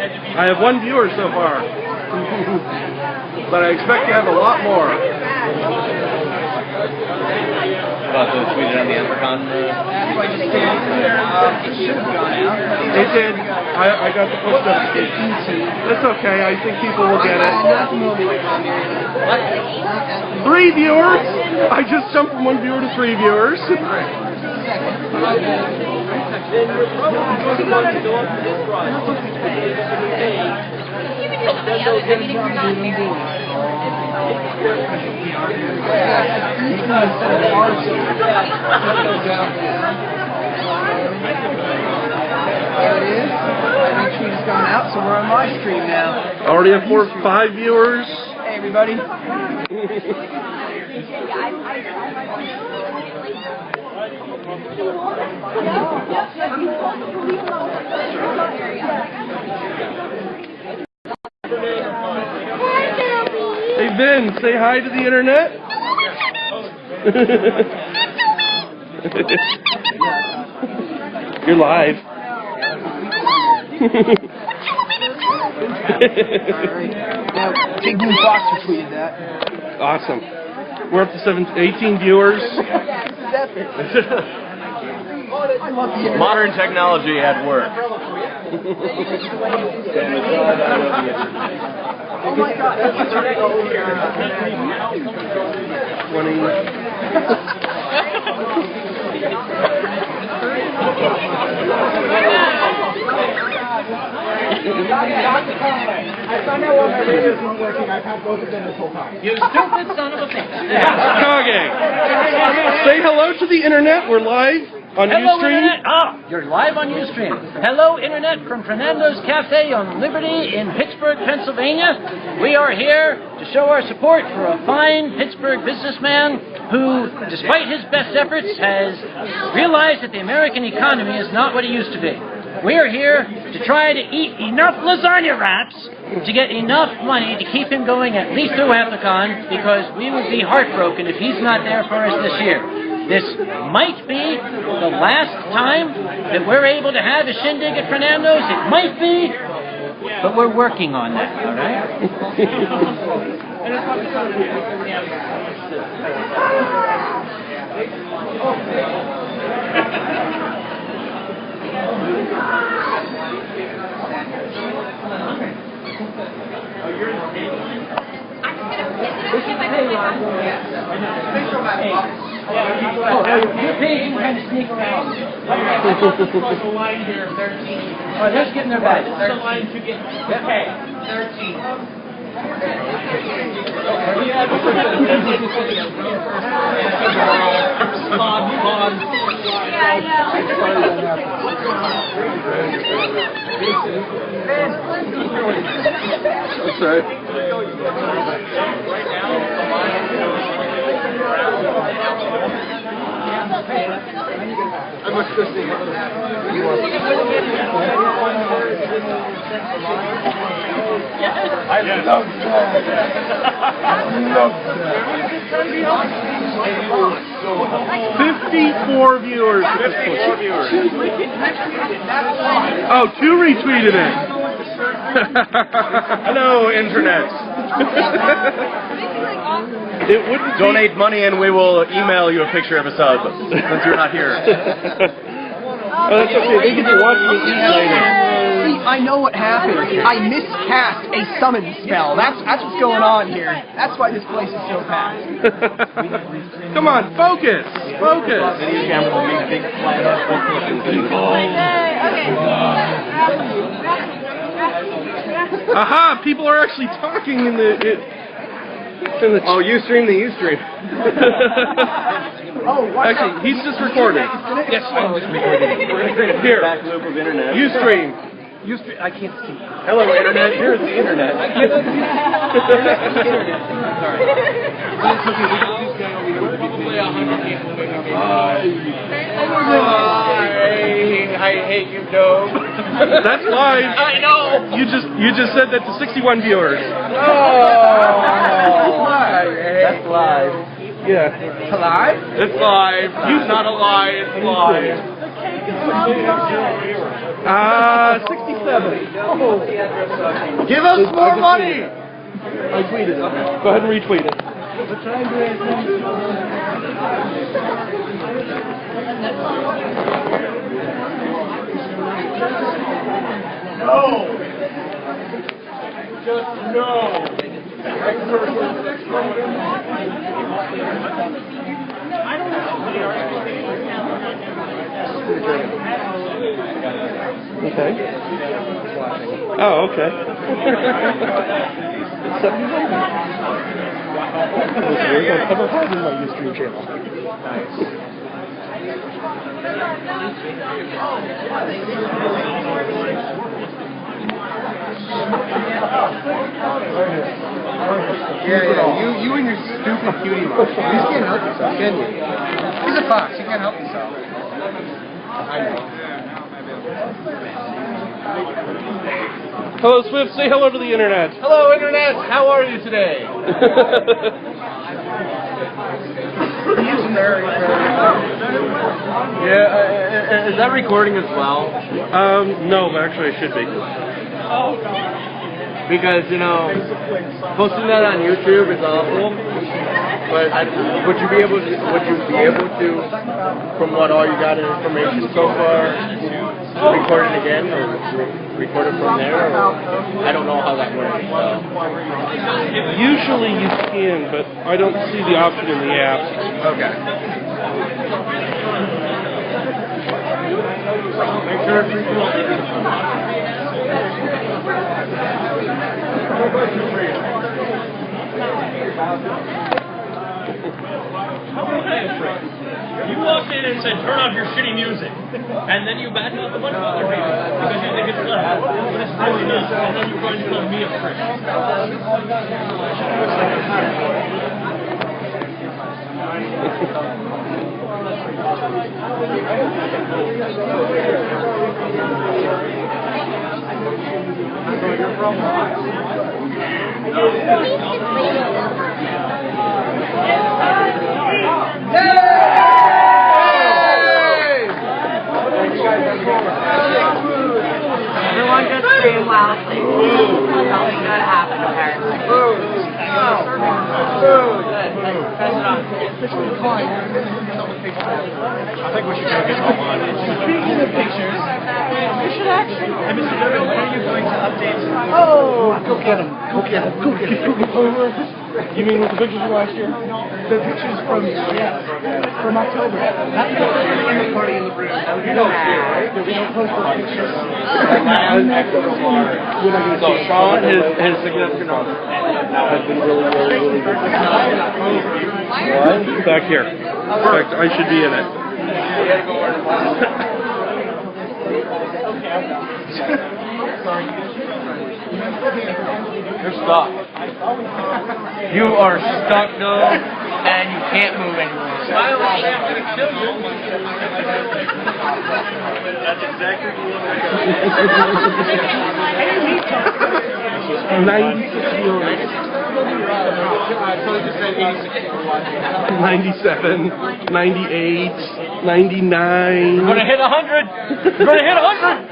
I have 1 viewer so far. But I expect to have a lot more. About to tweet it on the Anthrocon. It should have gone out. It did. I got the post notification. That's okay. I think people will get it. 3 viewers? I just jumped from 1 viewer to 3 viewers. There it is. I think she's gone out, so we're on live stream now. Already have 5 viewers. Hey, everybody. Hey Ben, say hi to the internet. You're live. Now, Big Blue Fox retweeted that. Awesome. We're up to 18 viewers. Modern technology at work. Oh my God. 20. I found out why my radio's not working. I've had both of them this whole time. You stupid son of a bitch. Okay. Say hello to the internet. We're live on Hello, Ustream. Internet. You're live on Ustream. Hello, Internet, from Fernando's Cafe on Liberty in Pittsburgh, Pennsylvania. We are here to show our support for a fine Pittsburgh businessman who, despite his best efforts, has realized that the American economy is not what it used to be. We are here to try to eat enough lasagna wraps to get enough money to keep him going at least through Anthrocon, because we would be heartbroken if he's not there for us this year. This might be the last time that we're able to have a shindig at Fernando's. It might be, but we're working on that, all right? Your page can kind of sneak around. Oh, they're just getting their badge. Okay, 13. That's right. I must go see. I love that. I love that. 54 viewers. 54 viewers. Oh, 2 retweeted it. Hello, internet. It wouldn't Donate money and we will email you a picture of a sub since you're not here. Oh, that's okay. They can be watching it later. See, I know what happened. I miscast a summon spell. That's what's going on here. That's why this place is so packed. Come on, focus. Focus. Aha! People are actually talking in the. Oh, Ustream the Ustream. Actually, he's just recording. Yes, I'm just recording. We're going to create a Here. back loop of internet. Ustream. I can't see. Hello, internet. Here's the internet. I can't see. I hate you, Dome. That's live. I know. You just said that to 61 viewers. That's live. Yeah. Alive? It's live. He's not alive. It's live. 67. Give us more money! I tweeted it. Go ahead and retweet it. No! Just no! Okay. Oh, okay. I've ever had in my Ustream channel. Yeah, you and your stupid cutie mark. You just can't help yourself, can you? He's a fox, you can't help yourself. I know. Hello, Swift. Say hello to the internet. Hello, Internet! How are you today? Yeah, is that recording as well? No, but actually it should be. Because, you know, posting that on YouTube is awful. But would you be able to, from what all you got in information so far, record it again or record it from there? Or, I don't know how that works. So. Usually you can, but I don't see the option in the app. Okay. You walked in and said, turn off your shitty music. And then you badmouthed a bunch of other people because you think it's loud. But it's really not. And then you're going to call me a prick. Everyone just scream loudly. Something's gonna happen apparently. I think we should go get home on it. Speaking of pictures, you should actually. Hey, Mr. Duggan, when are you going to update? Oh, go get him. Go get him. Go get him. You mean with the pictures from last year? The pictures from October. Not the in the party in the room. You don't care. We don't post those pictures. So Sean, his significant other, has been really good. What? Back here. In fact, I should be in it. You're stuck. You are stuck, though, and you can't move anymore. That's exactly what 96 viewers. 97, 98, 99. You're gonna hit 100. You're gonna hit 100.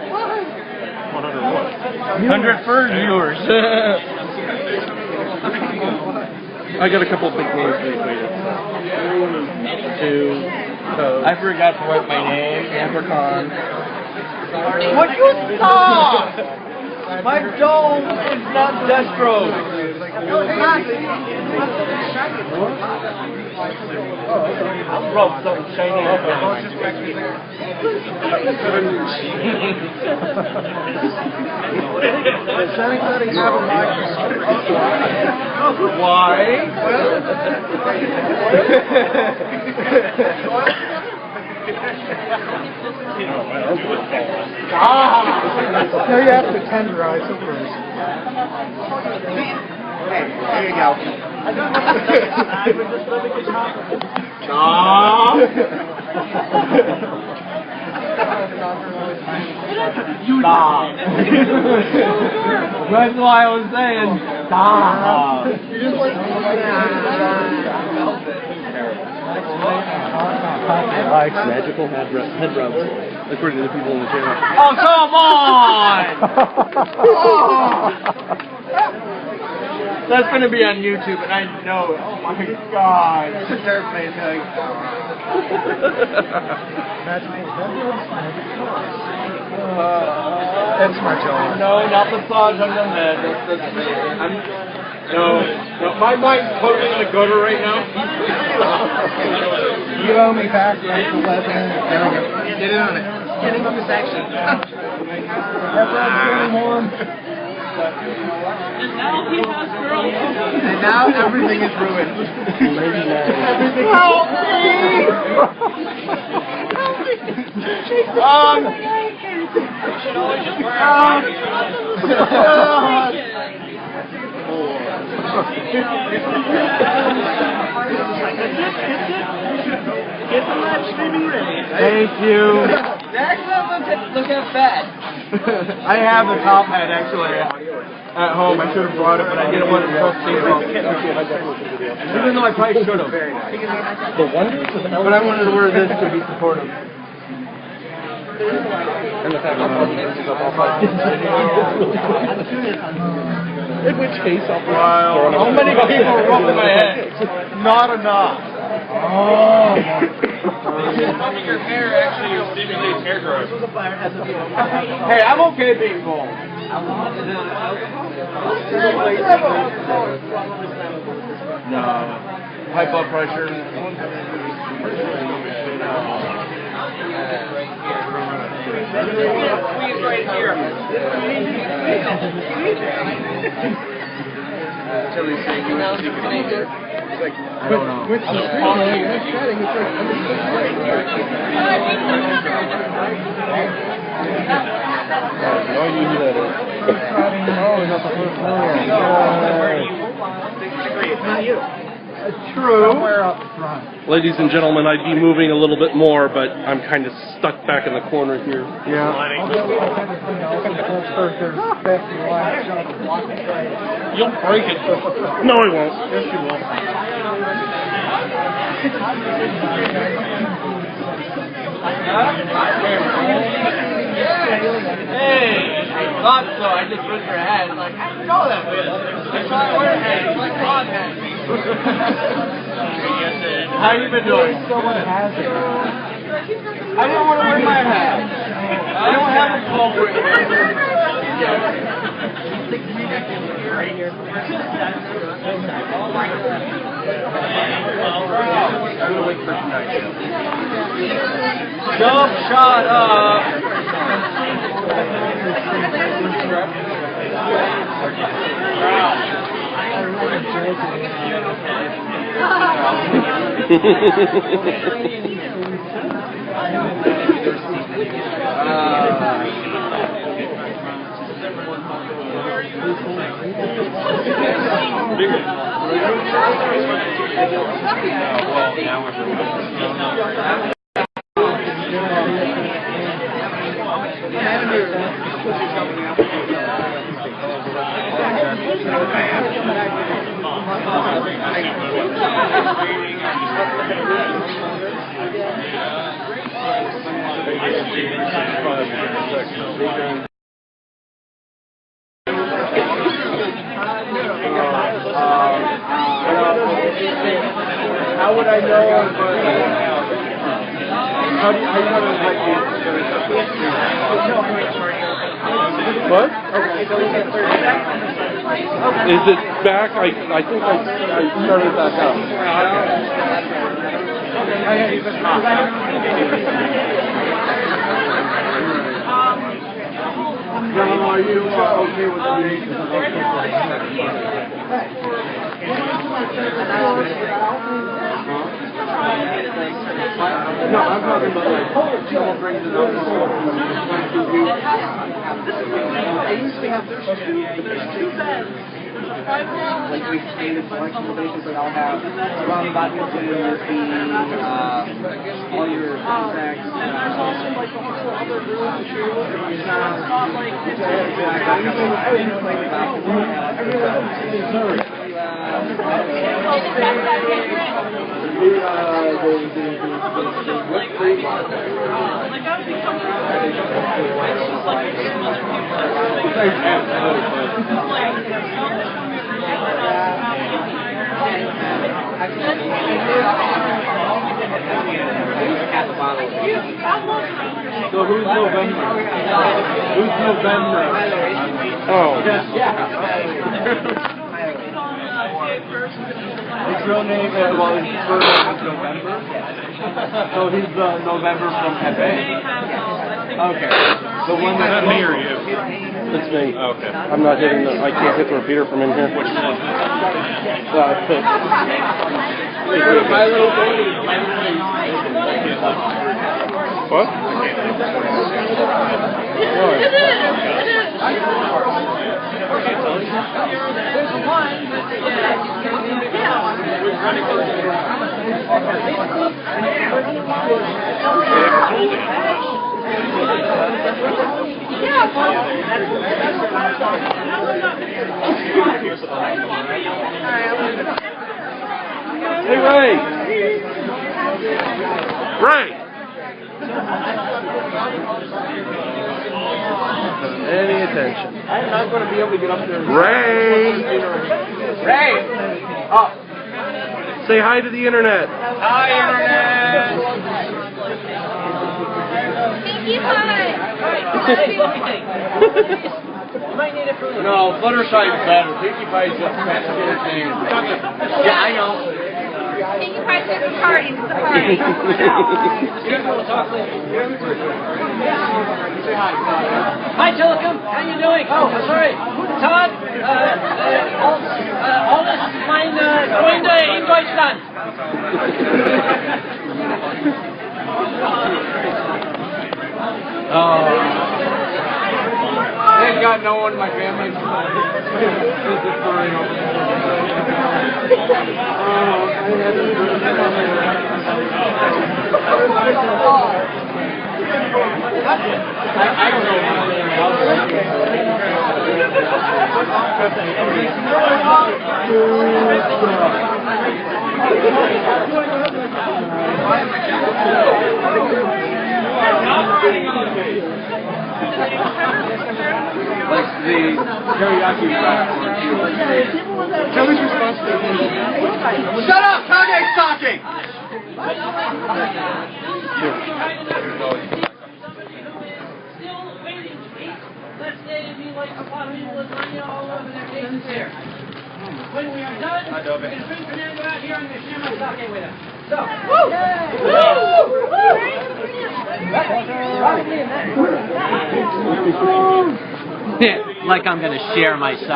100 first viewers. I got a couple of big names retweeted. 2, I forgot to write my name. Leprechaun. Would you stop? My dome is not Destro. I'll rub something shiny up on Does anybody have a microscope? Why? No, you have to tenderize it first. Hey, there you go. Stop. That's why I was saying stop. You just like Likes magical head rubs, according to the people in the channel. Oh, come on! That's going to be on YouTube, and I know it. Oh my God. That's smart, Joe. No, not massage on the head. No, my mind's totally in the gutter right now. You owe me back like 11. There we go. Get in on it. Get in on this action. And now he has girls. And now everything is ruined. Help me! You should always just wear a Get the live streaming ready. Thank you. Look at that. I have the top hat actually at home. I should have brought it, but I didn't want to trust people. Even though I probably should have. The wonders of But I wanted to wear this to be supportive. And the fact that in which case, I'll Wow. How many people are rubbing my head? Not enough. Oh. Rubbing your hair actually stimulates hair growth. Hey, I'm okay being bald. No. High blood pressure. Squeeze right here. Tilly's saying you want to see Canadian. Like, I don't know. which is really nice setting. It's like, no, you knew that. Oh, not the first one. True. Ladies and gentlemen, I'd be moving a little bit more, but I'm kind of stuck back in the corner here. Yeah. You'll break it. No, I won't. Yes, you will. Hey, I thought so. I just put your head. Like, I didn't know that was. I thought your head. It's like Ron head. How you been doing? Someone has it. I didn't want to wear my hat. I don't have a culprit. Jump shot up. How would I know? How do you know What? Is it back? I think I started back up. John, are you okay with the nations of No, I'm talking about like someone brings it up. They usually have there's two beds. Like we stay in collection stations, but I'll have Ronnie Badminton, your fee, all your contacts. So who's November? Who's November? Oh. His real name, well, his first name is November. So he's November from Pepe. Okay. The one that's me or you? It's me. Okay. I'm not hitting the. I can't hit the repeater from in here. Which one? Pick. My little boy. What? Hey, Ray! Ray! Any attention. I'm not going to be able to get up there. Ray! Ray! Oh. Say hi to the internet. Hi, Internet! No, Fluttershy is better. Pinkie Pie is just best entertainment. Yeah, I know. Pinkie Pie says the party. It's the party. Hi, Telecom. How you doing? Oh, sorry. Todd, alles meine Freunde in Deutschland. Thank God no one in my family is deferring over I don't know like the teriyaki wrap. Kelly's responsibility. Shut up! Kage's talking! Let's say it'd be like a pot of lasagna all over their faces here. When we are done, we're going to bring Fernando out here and we're going to share my sake with him. So, like I'm going to share my sake.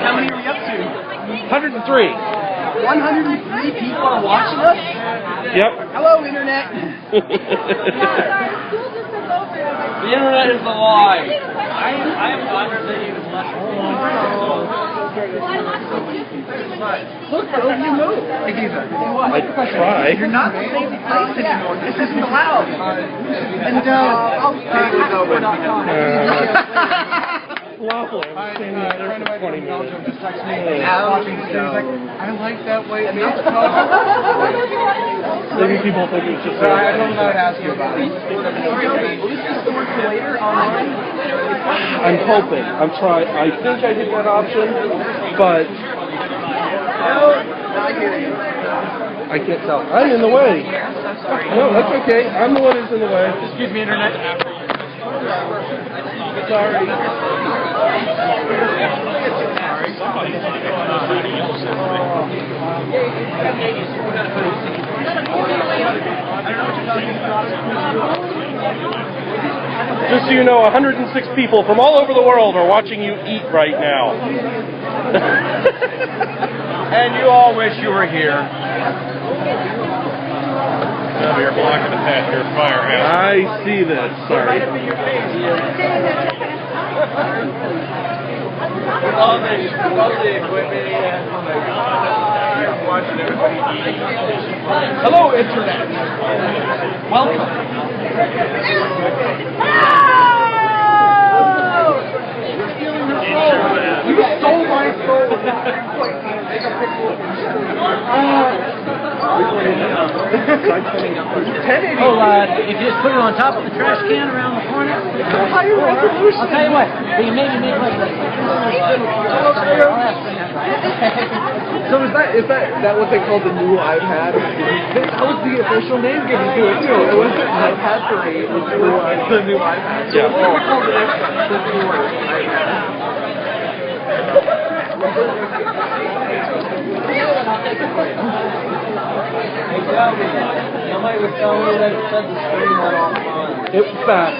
How many are we up to? 103. 103 people are watching us? Yep. Hello, Internet. The internet is a lie. I am honored that you Look, bro, you move. I try. You're not in the same place anymore. This isn't allowed. And, Waffle. I was standing there for 20 minutes. I like that way. Maybe people think it's just. I don't know how to ask you about it. I'm hoping. I'm trying. I think I hit that option, but I can't tell. I'm in the way. No, that's okay. I'm the one who's in the way. Excuse me, Internet. Sorry. Just so you know, 106 people from all over the world are watching you eat right now. And you all wish you were here. You're blocking the path. You're a firehouse. I see this. Sorry. All the equipment and watching everybody eat. Hello, Internet. Welcome. If you just put it on top of the trash can around the corner, I'll tell you what, we can maybe make like So is that what they call the new iPad? That was the official name given to it too. It wasn't iPad 3, it was the new iPad. So what do we call the next one? The new iPad. Somebody was telling me that it said the screen went off. It was fast.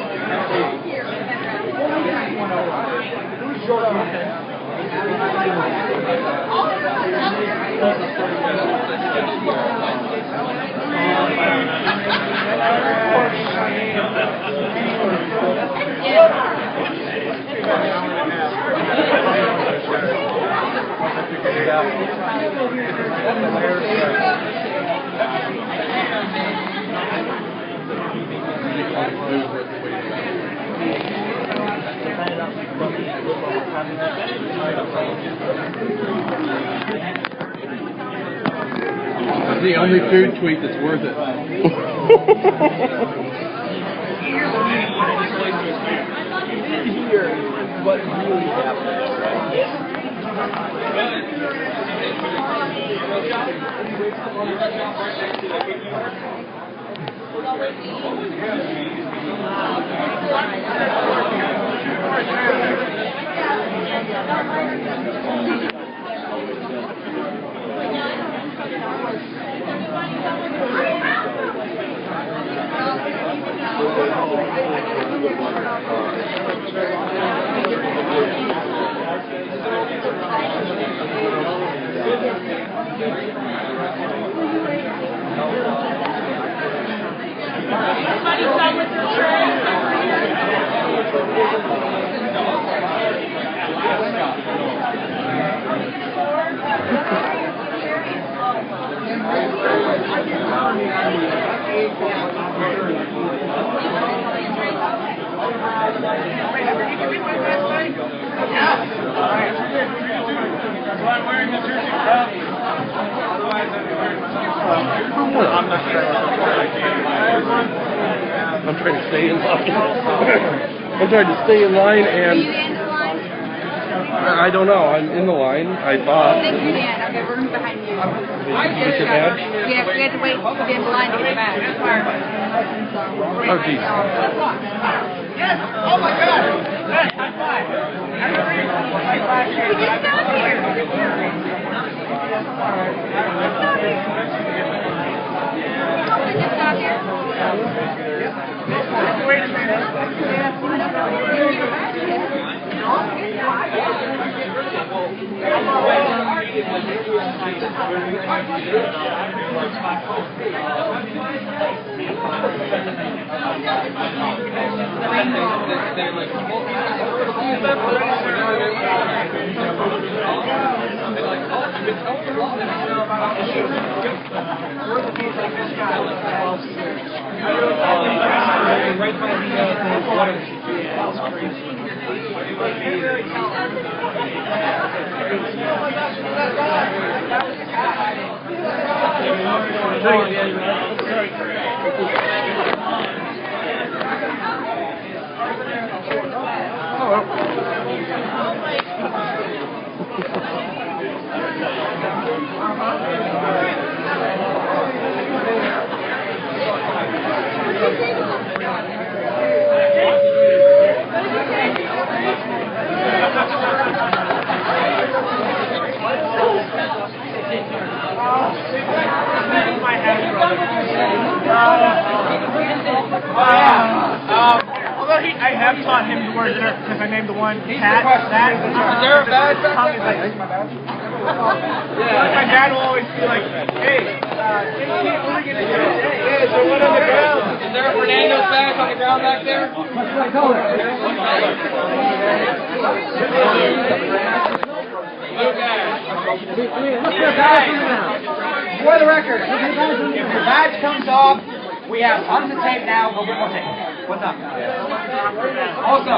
It's the only food tweet that's worth it. Here is what really happens, right? I'm trying to stay in line. I'm trying to stay in line, and I don't know. I'm in the line. I thought. Okay, we're going to be behind you. Get your badge? Yeah, we had to wait to be in line to get the badge. Oh, geez. Yes! Oh my God! Yes! High five! We just got here. We just got here. Wait a minute. Although I have taught him the word jerk because I named the one cat. That is there a badge back there? My dad will always be like, "Hey, what are we gonna do? Hey, is there one on the ground? Is there a Fernando's badge on the ground back there? What color? For the record, if your badge comes off, we have tons of tape now. Go get more tape. What's up? Also,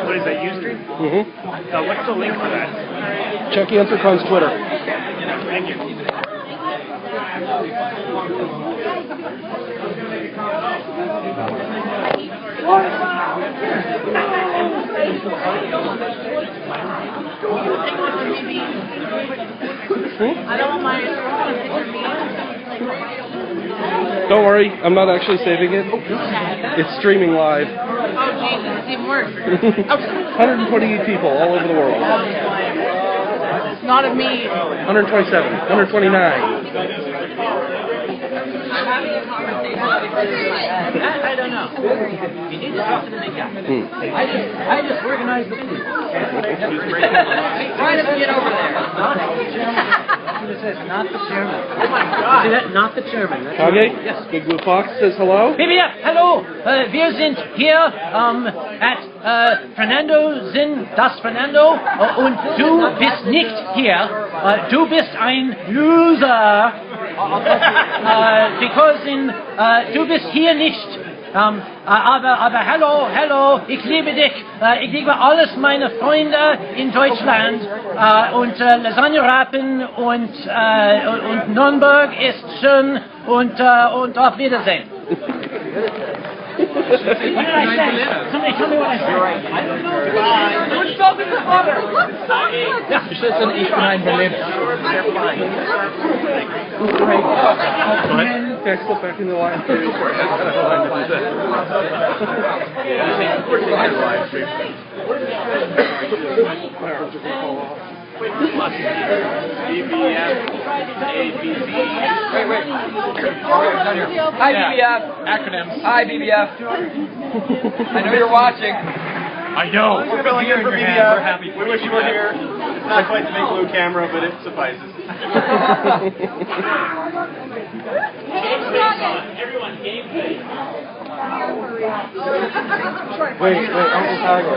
What is that, Ustream? Mm-hmm. What's the link for that? Check Anthrocons Twitter. Thank you. I don't want my picture being. Don't worry, I'm not actually saving it. It's streaming live. Oh, Jesus, it's even worse. 128 people all over the world. It's not of me. 127, 129. I don't know. You need to talk to the big guy. I just organized the food. Try to get over there. Not the chairman. Oh my God. See that? Not the chairman. That's Kage? Yes. Big Blue Fox says hello. BBF, hallo! Wir sind hier at Fernando Sin das Fernando und du bist nicht hier. Du bist ein Loser. Because du bist hier nicht. Aber hallo, ich liebe dich. Ich liebe alles meine Freunde in Deutschland. Und Lasagne-Rappen und Nürnberg ist schön und auf Wiedersehen. What did I say? Somebody tell me what I said. I don't know. Who's talking to father? Yeah. You should have said 8 Berlin. Okay, still back in the line. Hi, BBF. Acronyms. Hi, BBF. I know you're watching. I know. We're filling in for BBF. We're happy. We wish you were here. It's not quite the big blue camera, but it suffices. Everyone, game face. Wait, Uncle Tiger.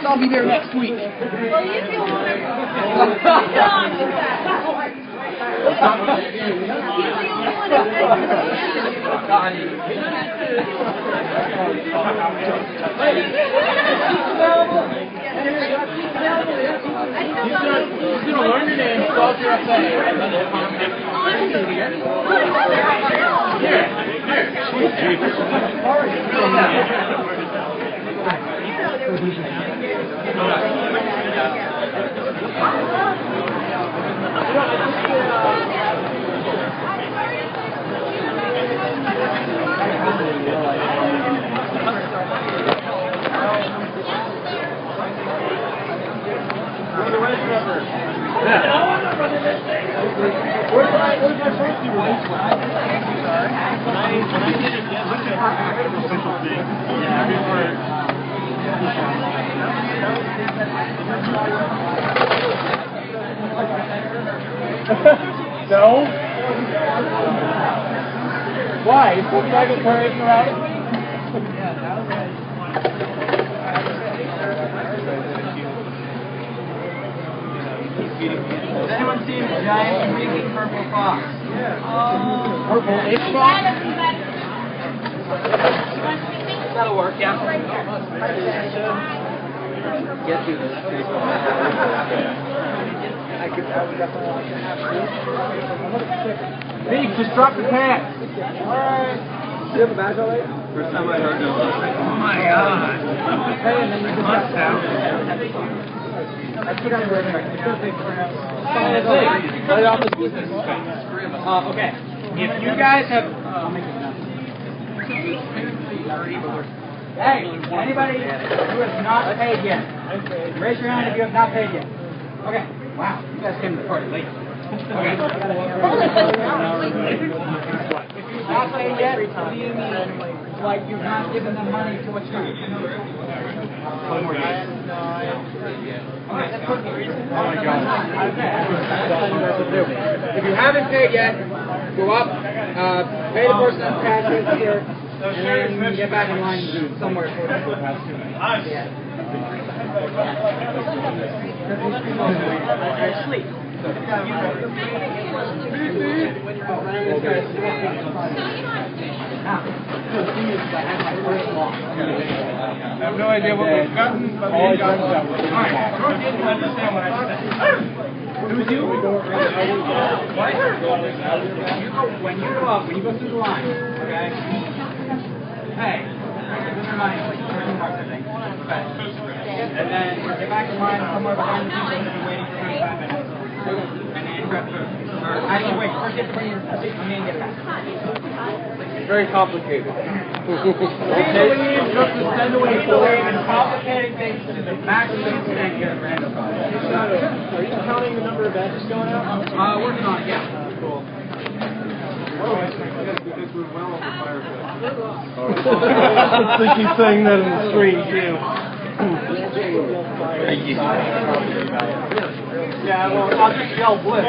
I'll be there next week. He's gonna learn your name, spell your No? Why? Is the dragon parading around? Has anyone seen a giant freaking purple fox? Purple H box? That'll work, yeah. Get through this. Big, just drop the pants. Alright. Do you have a badge already? First time I heard of it. Oh my God. Hey, and then you Must have. I put on the right. Right off the business. Okay. If you guys have... Hey, anybody who has not paid yet, raise your hand if you have not paid yet. Okay. Wow, you guys came to the party late. Okay. If you've not paid yet, what do you mean? Like you've not given them money to what's coming? If you haven't paid yet, go up, pay the person that's past here, and then get back in line somewhere for the past 2 minutes. I sleep. I have no idea what we've gotten, but we've gotten something. Alright, understand what I said. Who's you? When you go up, when you go through the line, okay? Hey, this is money, like 13 bucks, I think. Okay. And then get back in line somewhere behind the people and be waiting for 25 minutes. And then grab food. Or actually, wait, first get the receipt from me and get it back. Very complicated. Complicating things to the maximum extent here at Random. Are you counting the number of batches going out? Working on it, yeah. Cool. I think he's saying that in the stream too. Yeah, well, I'll just yell blip.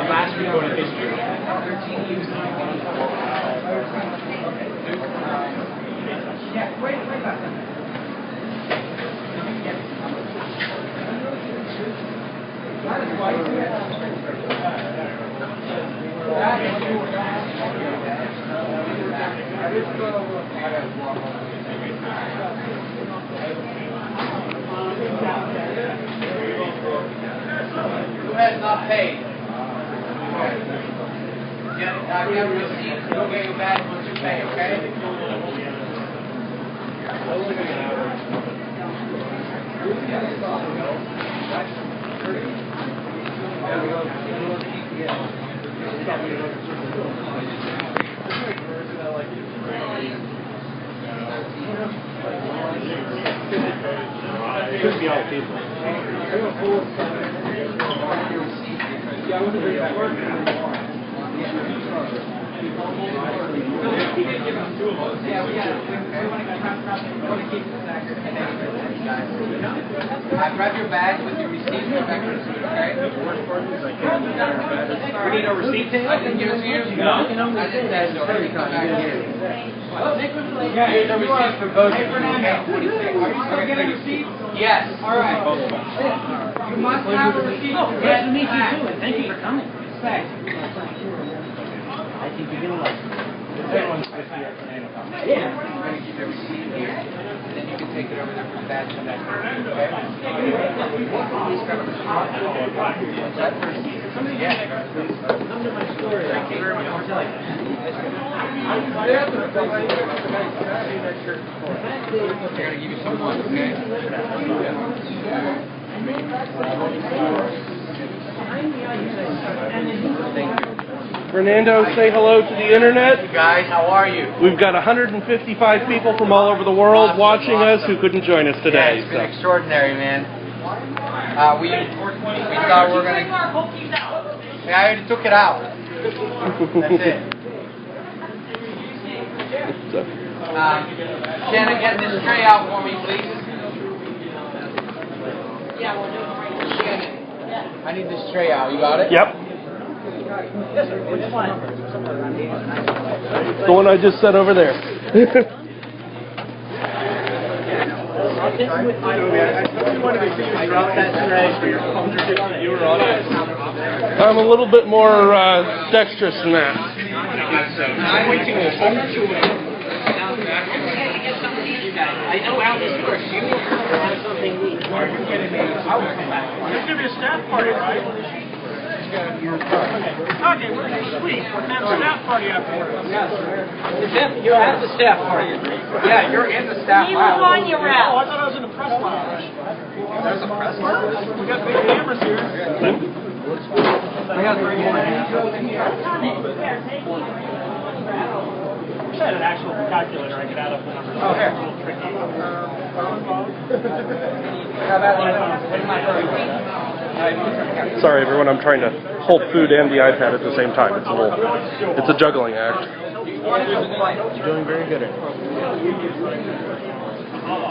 Last week on history. Yeah, wait. Who has not paid? I'll give you a receipt. You'll get your badge once you pay, okay? Could be all people. Grab your badge with your receipt and your back receipt, okay? We need a receipt. I can give it to you. No. I didn't say so. I can come back here. Here's a receipt for both of you. Okay, 26. Are you still getting receipts? Yes. All right. You must have a receipt. Oh, nice to meet you too, and thank you for coming. Thanks. I think you're gonna like it. Yeah. I'm going to give you a receipt here, and then you can take it over there for the badge and that. Okay? Please grab a receipt. Yeah. Thank you very much. I gotta give you some more, okay? Thank you. Fernando, say hello to the internet. Hey guys, how are you? We've got 155 people from all over the world watching us who couldn't join us today. Yeah, it's been extraordinary, man. We thought we were gonna. Yeah, I already took it out. That's it. Shannon, get this tray out for me, please. Shannon, I need this tray out. You got it? Yep. The one I just set over there. I'm a little bit more dexterous than that. I know how this works. You will have something neat. Are you kidding me? There's going to be a staff party, right? Okay, we're sweet. We're going to have a staff party afterwards. You have the staff party. Yeah, you're in the staff You lounge. on your Oh, I route. thought I was in the press lounge. There's a press lounge. We got big cameras here. I got 3 more. I wish I had an actual calculator I could add up the numbers. Oh, here. It's a little tricky. Sorry, everyone. I'm trying to hold food and the iPad at the same time. It's a juggling act. You're doing very good at it.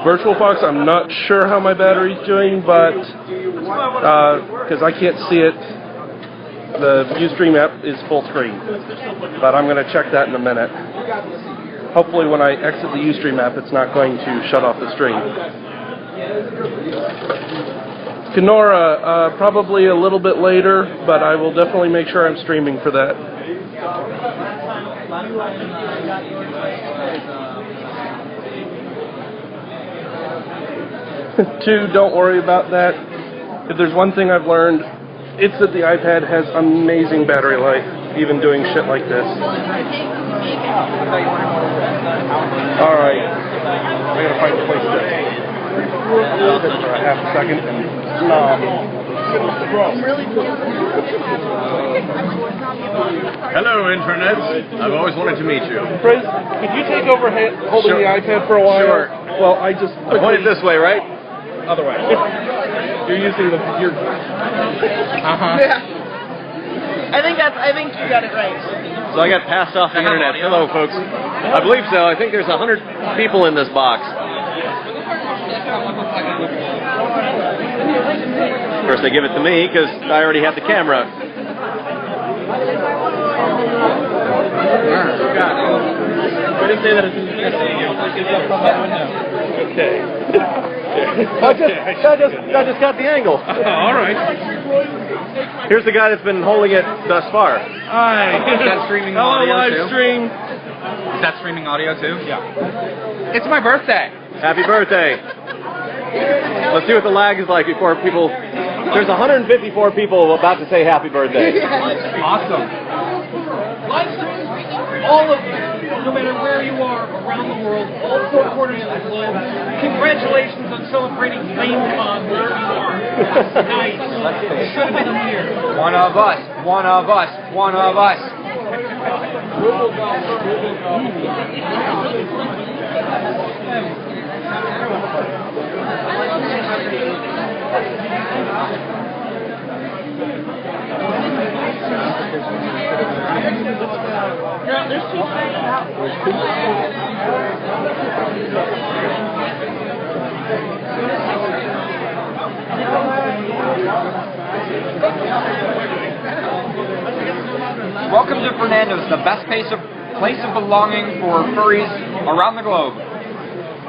VirtualBox, I'm not sure how my battery's doing, but because I can't see it, the Ustream app is full screen. But I'm going to check that in a minute. Hopefully when I exit the Ustream app, it's not going to shut off the stream. Kenora, probably a little bit later, but I will definitely make sure I'm streaming for that. Two, don't worry about that. If there's one thing I've learned, it's that the iPad has amazing battery life, even doing shit like this. Alright. I gotta find a place to sit for a half a second and Hello, Internet. I've always wanted to meet you. Frizz, could you take over holding the iPad for a while? Sure. Well, I just Point it this way, right? other way. You're using the your I think you got it right. So I got passed off the internet. Hello, folks. I believe so. I think there's 100 people in this box. Of course, they give it to me because I already have the camera. I didn't say that it's okay. I just got the angle. All right. Here's the guy that's been holding it thus far. Hi. Is that streaming Hello, audio live too? stream. Is that streaming audio too? Yeah. It's my birthday. Happy birthday. Let's see what the lag is like before people... There's 154 people about to say happy birthday. Awesome. All of you, no matter where you are around the world, all 4 corners of the globe, congratulations on celebrating FlameCon wherever you are. Nice. You should have been here. One of us. One of us. One of us. Yeah, there's 2. Welcome to Fernando's, the best place of belonging for furries around the globe,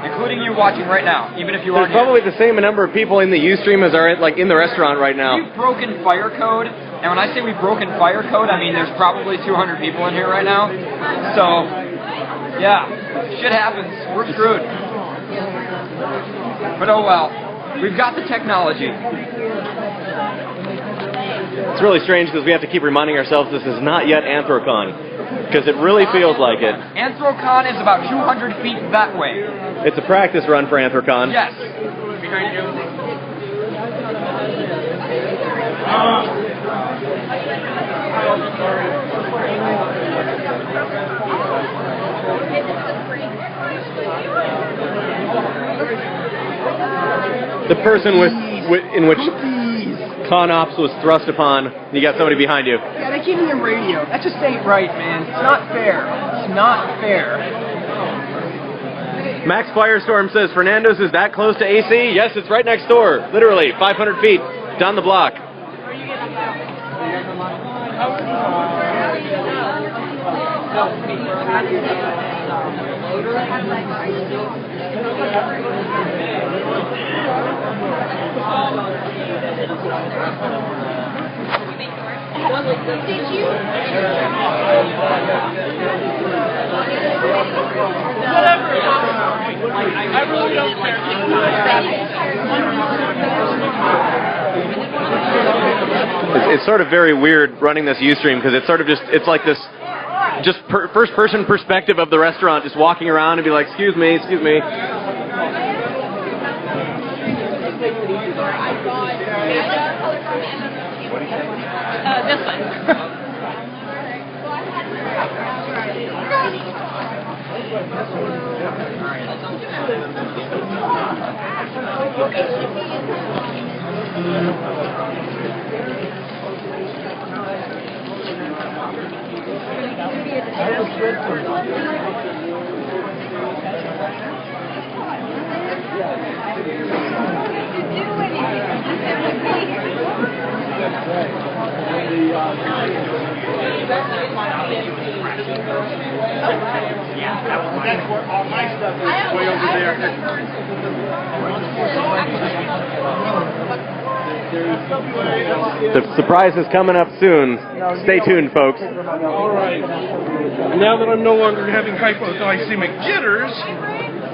including you watching right now, even if you There's aren't probably the same number of people in the Ustream as are in the restaurant right now. We've broken fire code, and when I say we've broken fire code, I mean there's probably 200 people in here right now. So, yeah, shit happens. We're screwed. But oh well, we've got the technology. It's really strange because we have to keep reminding ourselves this is not yet Anthrocon, because it really feels like it. Anthrocon is about 200 feet that way. It's a practice run for Anthrocon. Yes. Behind you. The person in which ConOps was thrust upon, you got somebody behind you. Yeah, they keep me in radio. That just ain't right, man. It's not fair. It's not fair. Max Firestorm says, Fernando's is that close to AC? Yes, it's right next door. Literally, 500 feet down the block. Whatever. I really don't care. It's sort of very weird running this Ustream because it's sort of it's like this first person perspective of the restaurant, just walking around and be like, excuse me. This one. That's where all my stuff is, way over there. The surprise is coming up soon. Stay tuned, folks. All right. Now that I'm no longer having hypoglycemic jitters,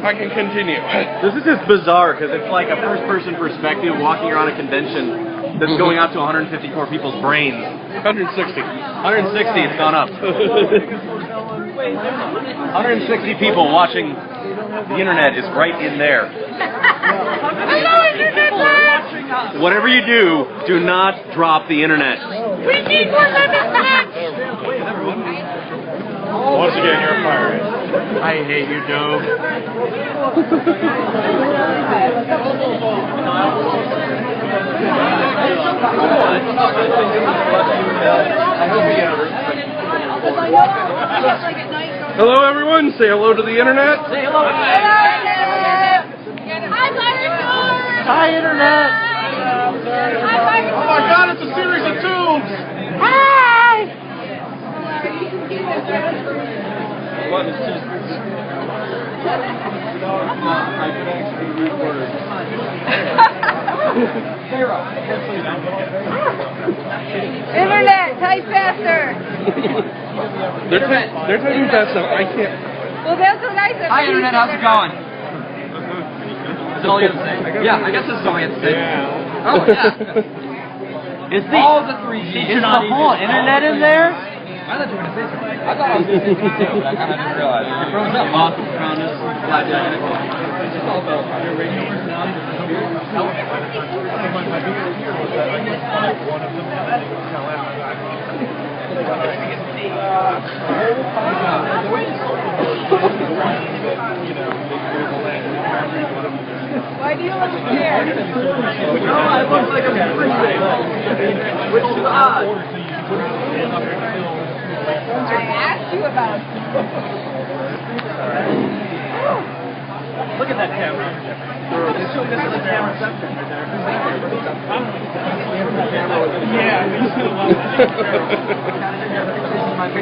I can continue. This is just bizarre because it's like a first-person perspective walking around a convention that's going out to 154 people's brains. 160. 160, it's gone up. 160 people watching the internet is right in there. Hello, Internet Labs! Whatever you do, do not drop the internet. We need more lemon packs! Once again, you're fired. I hate you, Dove. Hello, everyone. Say hello to the internet. Say hello. Hi, Butterfly! Hi, internet. Hi, Butterfly! Oh my God! It's a series of tubes. Hi! Internet, type faster! They're typing fast enough. I can't. Well, that's so nice of Hi, you. Internet. How's it going? That's all you have to say. Yeah, I guess this is all you have to say. Oh, yeah. Is the All the 3G. is the whole internet in there? I thought you were going to say something. I thought I was going to say something too, but I kind of didn't realize. You're frozen up. Awesome. Found us. Glad to have you. It's all about your radio personality. Why do you look scared? No, I look like I'm freezing. Which is odd. I asked you about it. Look at that camera. This is the camera section right there.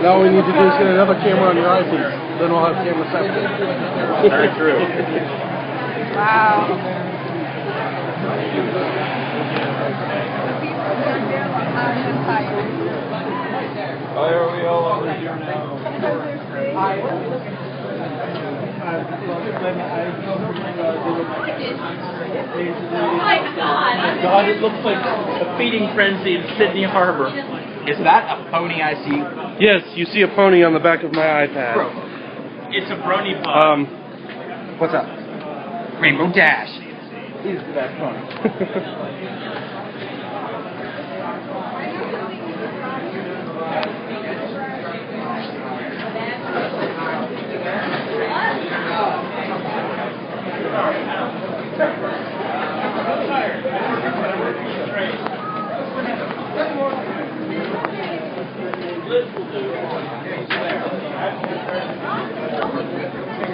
Now we need to do is get another camera on your iPhone. Then we'll have camera separate. Very true. Wow. Why are we all over here now? Oh my God! God, it looks like a feeding frenzy in Sydney Harbor. Is that a pony I see? Yes, you see a pony on the back of my iPad. It's a brony bug. What's up? Rainbow Dash.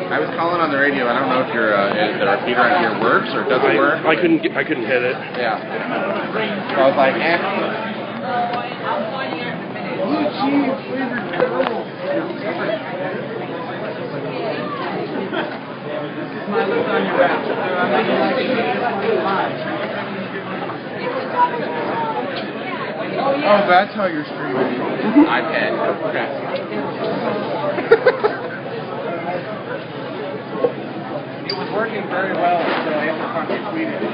I was calling on the radio. I don't know if if the repeater on here works or doesn't work. I couldn't hit it. Yeah. So I was like, eh. Oh, that's how you're streaming. iPad. It was working very well until Amazon tweeted it.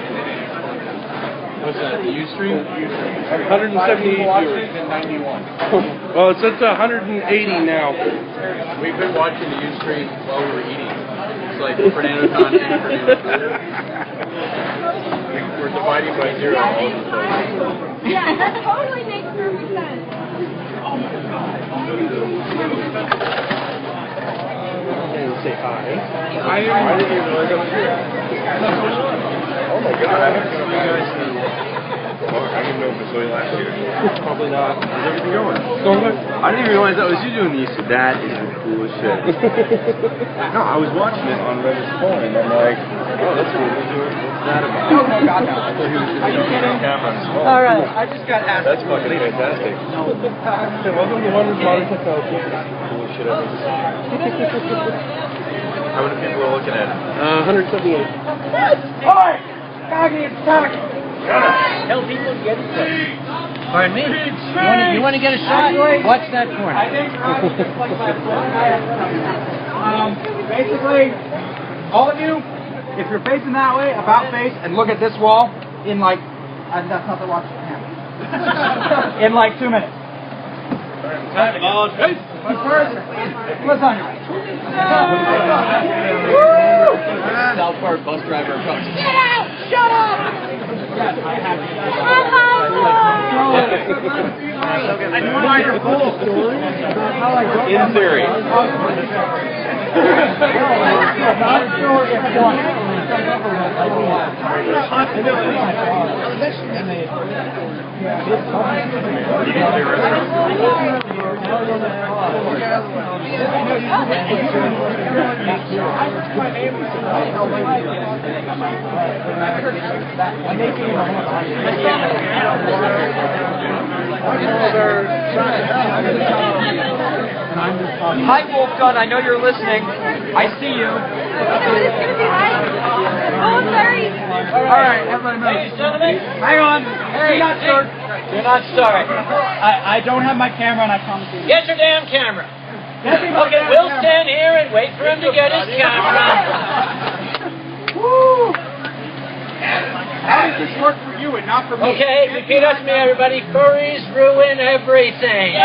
What's that, the Ustream? 178 viewers. 91. Well, it's at 180 now. We've been watching the Ustream while we were eating. It's like Fernando's on and We're dividing by 0 all of the place. Yeah, that totally makes perfect sense. Say hi. I didn't even realize I was here. Oh my God. I haven't seen you guys in... Well, I didn't know if I saw you last year. Probably not. How's everything going? Going good. I didn't even realize that was you doing these. That is the coolest shit. No, I was watching it on Reddit's phone, and I'm like, oh, that's cool. What's that about? Oh, no, God, no. I thought he was just doing it on camera on his phone. All right, I just got asked. That's fucking fantastic. Okay, welcome to Wonders Modern Technology. Coolest shit I've ever seen. How many people are looking at it? 178. Oi! Doggy, it's talking! Tell people to get a shot. Pardon me? You want to get a shot? Watch that corner. I think basically, all of you, if you're facing that way, about face, and look at this wall, in like, that's not the watch camera. In like 2 minutes. But first, what's on your right? South Park bus driver comes. Get out! Shut up! Yes, I have it. In theory. Not sure if one. Hi, Wolfgun. I know you're listening. I see you. It's gonna be like, oh, sorry. All right, everybody move. Ladies and gentlemen, Hang on. Hey, Do not hey. start. do not start. I don't have my camera, and I promise you. Get your damn camera. Get me my Okay, damn we'll camera. stand here and wait for him to get his camera. Woo! How does this work for you and not for me? Okay, repeat after me, everybody. Furries ruin everything. We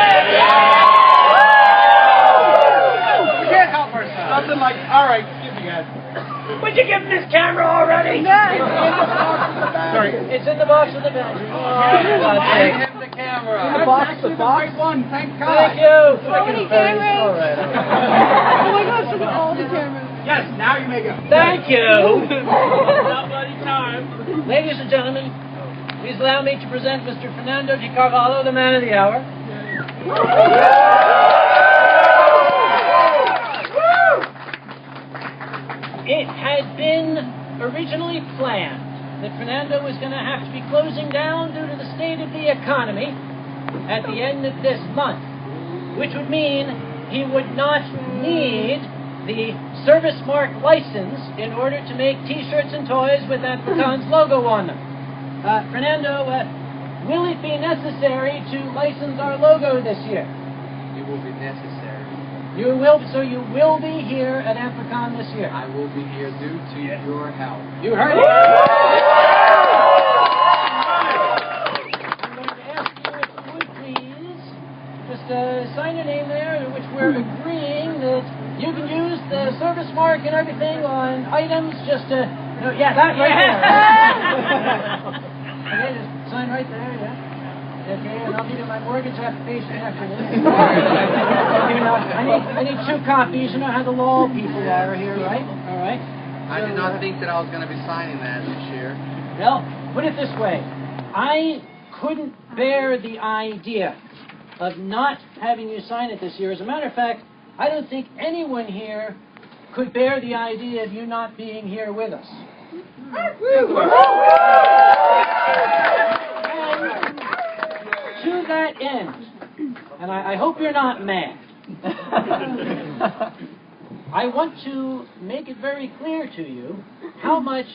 can't help ourselves. Something like, all right, excuse me, guys. Would you give him this camera already? Sorry. It's in the box of the bag. Give him the camera. The box, the box. One, thank God. Thank you. So many cameras. All right. Oh my gosh, look at all the cameras. Yes, now you make it. Thank you. Ladies and gentlemen, please allow me to present Mr. Fernando Di Carvalho, the man of the hour. It had been originally planned that Fernando was going to have to be closing down due to the state of the economy at the end of this month, which would mean he would not need the service mark license in order to make t-shirts and toys with Apricon's logo on them. Fernando, will it be necessary to license our logo this year? It will be necessary. You will be here at Apricon this year. I will be here due to your help. You heard it. I'm going to ask you if you would please just sign your name there, in which we're agreeing that you can use the service mark and everything on items. Just that right there. Okay, just sign right there. Yeah. Okay, and I'll give you my mortgage application after this. I need 2 copies. You know how the law people are here, right? All right. I did not think that I was going to be signing that this year. Well, put it this way. I couldn't bear the idea of not having you sign it this year. As a matter of fact, I don't think anyone here could bear the idea of you not being here with us. To that end, and I hope you're not mad, I want to make it very clear to you how much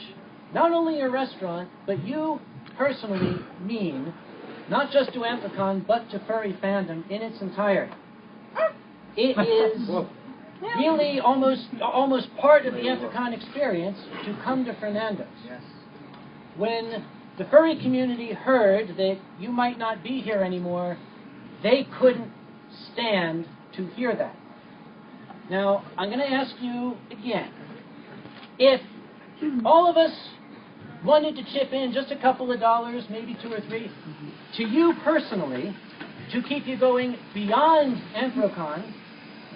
not only your restaurant, but you personally mean not just to Anthrocon, but to furry fandom in its entirety. It is really almost part of the Anthrocon experience to come to Fernando's. When the furry community heard that you might not be here anymore, they couldn't stand to hear that. Now, I'm going to ask you again, if all of us wanted to chip in just a couple of dollars, maybe 2 or 3, to you personally, to keep you going beyond Anthrocon,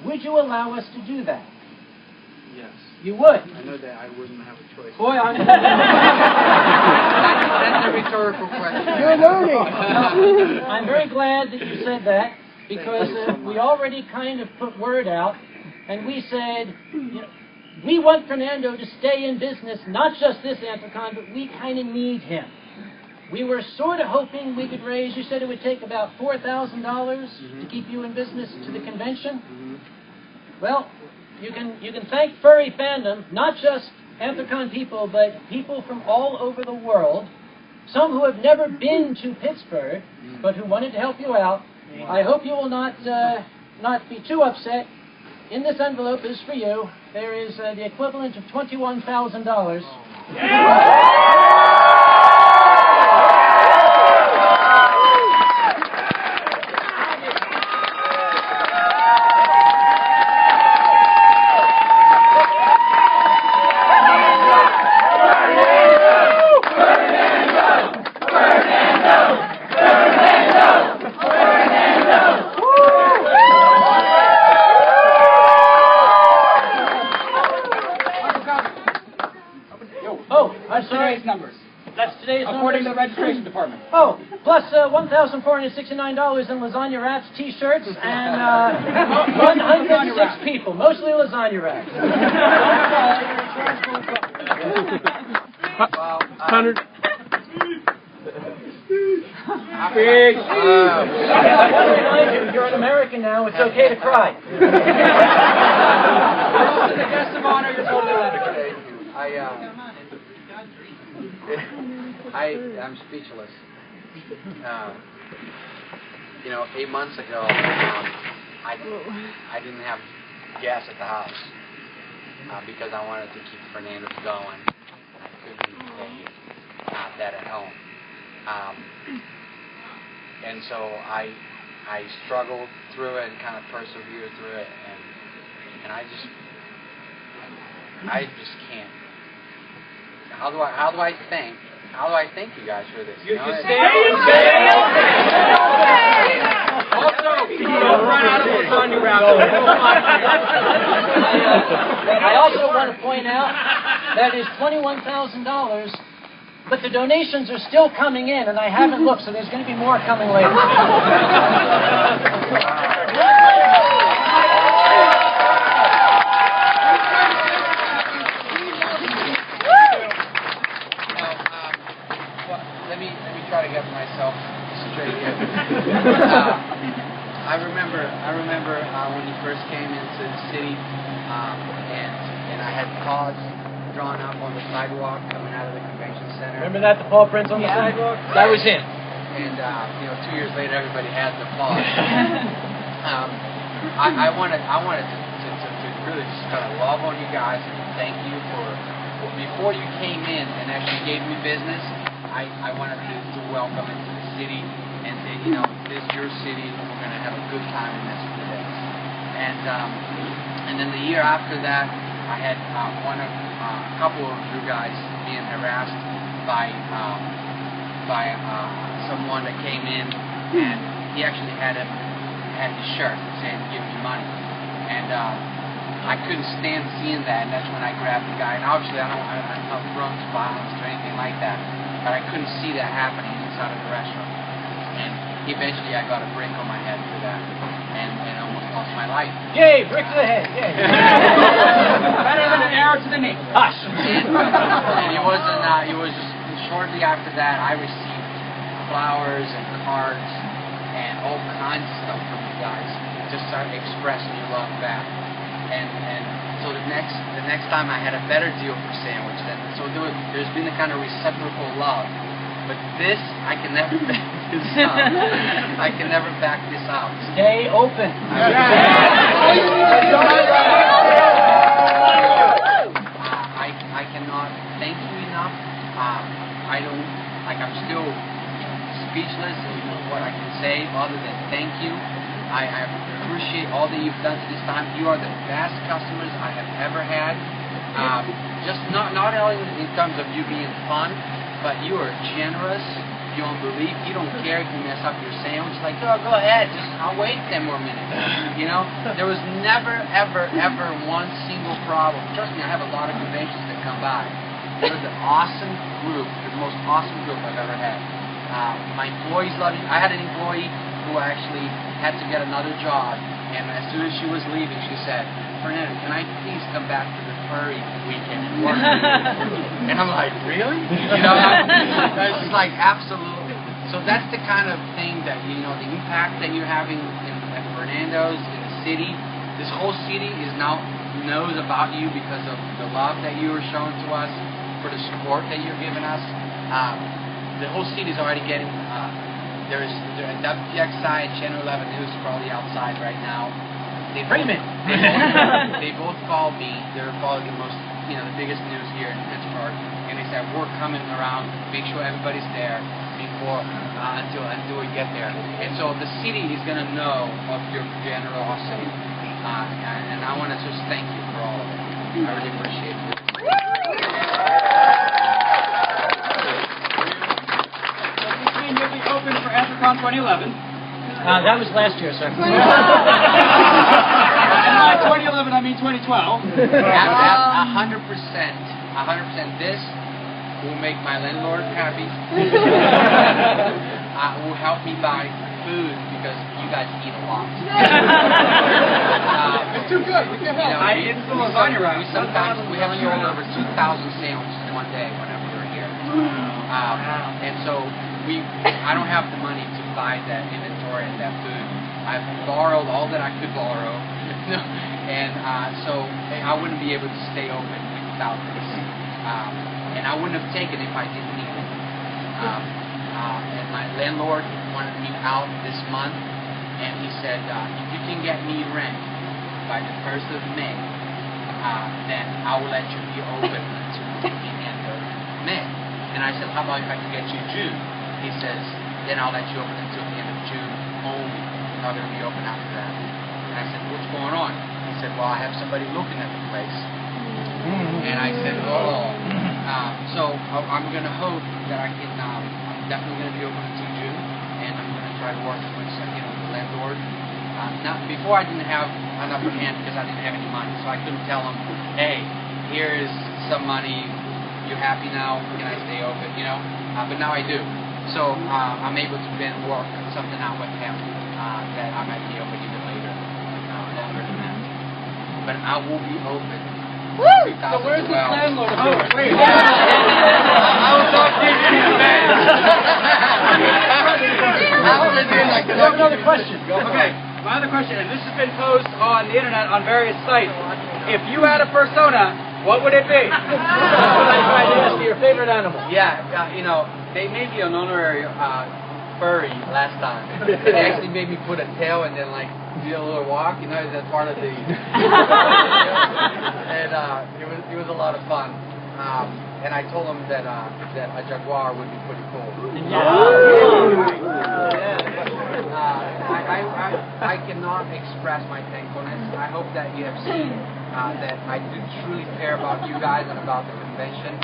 would you allow us to do that? Yes. You would? I know that I wouldn't have a choice. Boy, I'm... That's a rhetorical question. You're learning. I'm very glad that you said that, because we already kind of put word out, and we said, you know, we want Fernando to stay in business, not just this Anthrocon, but we kind of need him. We were sort of hoping we could raise, you said it would take about $4,000 to keep you in business to the convention. Well, you can thank furry fandom, not just Anthrocon people, but people from all over the world, some who have never been to Pittsburgh, but who wanted to help you out. I hope you will not be too upset. In this envelope is for you. There is the equivalent of $21,000. Today's numbers. That's today's According numbers. to the registration department. Oh, plus $1,469 in lasagna wraps, T-shirts, and 106 people, mostly lasagna wraps. 100. Big. You're an American now. It's okay to cry. The guest of honor, you're totally allowed to cry. I'm speechless. 8 months ago, I didn't have gas at the house because I wanted to keep Fernando's going. I couldn't pay that at home, and so I struggled through it and kind of persevered through it, and I just can't. How do I thank you guys for this? You know? can stay. Also, don't run out of lasagna wraps. I also want to point out that is $21,000, but the donations are still coming in, and I haven't looked, so there's going to be more coming later. Let me try to get myself straight here. I remember when you first came into the city, and I had pods drawn up on the sidewalk coming out of the convention center. Remember that, the paw prints on the sidewalk? That was it. And 2 years later, everybody had the pods. I wanted to really just kind of love on you guys and thank you for before you came in and actually gave me business. I wanted to welcome into the city and say, this is your city, and we're going to have a good time in this today. And then the year after that, I had a couple of you guys being harassed by someone that came in, and he actually had his shirt saying, "Give me money," and I couldn't stand seeing that, and that's when I grabbed the guy. And obviously, I don't drugs, violence, or anything like that. But I couldn't see that happening inside of the restaurant. And eventually I got a brick on my head for that. And almost lost my life. Yay, brick to the head, yay. Better than an arrow to the knee. Hush. And it was just shortly after that I received flowers and cards and all kinds of stuff from you guys. Just started expressing your love back. And so the next time I had a better deal for sandwich. So there's been a kind of reciprocal love, but this I can never because I can never back this out. Stay open. I cannot thank you enough. I don't, like, I'm still speechless in what I can say other than thank you. I appreciate all that you've done to this time. You are the best customers I have ever had. Just not only in terms of you being fun, but you are generous beyond belief. You don't care if you mess up your sandwich. Like, oh, go ahead, I'll wait 10 more minutes. You know, there was never, ever, ever one single problem. Trust me, I have a lot of conventions that come by. It was an awesome group, the most awesome group I've ever had. My employees love you. I had an employee who actually had to get another job, and as soon as she was leaving, she said, Fernando, can I please come back to the furry weekend and work with you? And I'm like, really? You know, it's just like, absolutely. So that's the kind of thing that, you know, the impact that you're having at Fernando's, in the city. This whole city is now knows about you because of the love that you were showing to us, for the support that you're giving us. The whole city is already getting, there's WPX side, Channel 11 News is probably outside right now. They both called me. They're probably the most, you know, the biggest news here in Pittsburgh, and they said we're coming around, make sure everybody's there before until we get there. And so the city is going to know of your generosity, and I want to just thank you for all of it. I really appreciate it. You'll be open for Anthrocon 2011. That was last year, sir. And by 2011, I mean 2012. 100%. 100%. This will make my landlord happy. Will help me buy food because you guys eat a lot. It's too good. We can help. You know, It's the lasagna round. We have sold over 2,000 sandwiches in one day whenever we were here. And so I don't have the money to buy that inventory and that food. I've borrowed all that I could borrow, and so I wouldn't be able to stay open without this. And I wouldn't have taken it if I didn't need it. And my landlord wanted me out this month, and he said, if you can get me rent by the 1st of May, then I will let you be open until the end of May. And I said, how about if I can get you June? He says, then I'll let you open until the end of June only. I'm not going to be open after that. And I said, what's going on? He said, well, I have somebody looking at the place. And I said, oh. So I'm going to hope that I can, I'm definitely going to be open until June, and I'm going to try to work with, the landlord. Now, before I didn't have an upper hand because I didn't have any money, so I couldn't tell him, hey, here's some money, you happy now, can I stay open, you know? But now I do. So I'm able to then work something out with him that I might be open even later, longer than that. But I will be open. Woo! So where's the landlord? Oh, wait. I was talking to you, man. I have another question. Okay, my other question, and this has been posed on the internet on various sites. If you had a persona, what would it be? Your favorite animal? Yeah, you know, they made me an honorary furry last time. They actually made me put a tail and then like do a little walk, you know, as part of the. And it was a lot of fun. And I told them that a jaguar would be pretty cool. I cannot express my thankfulness. I hope that you have seen that I do truly care about you guys and about the convention.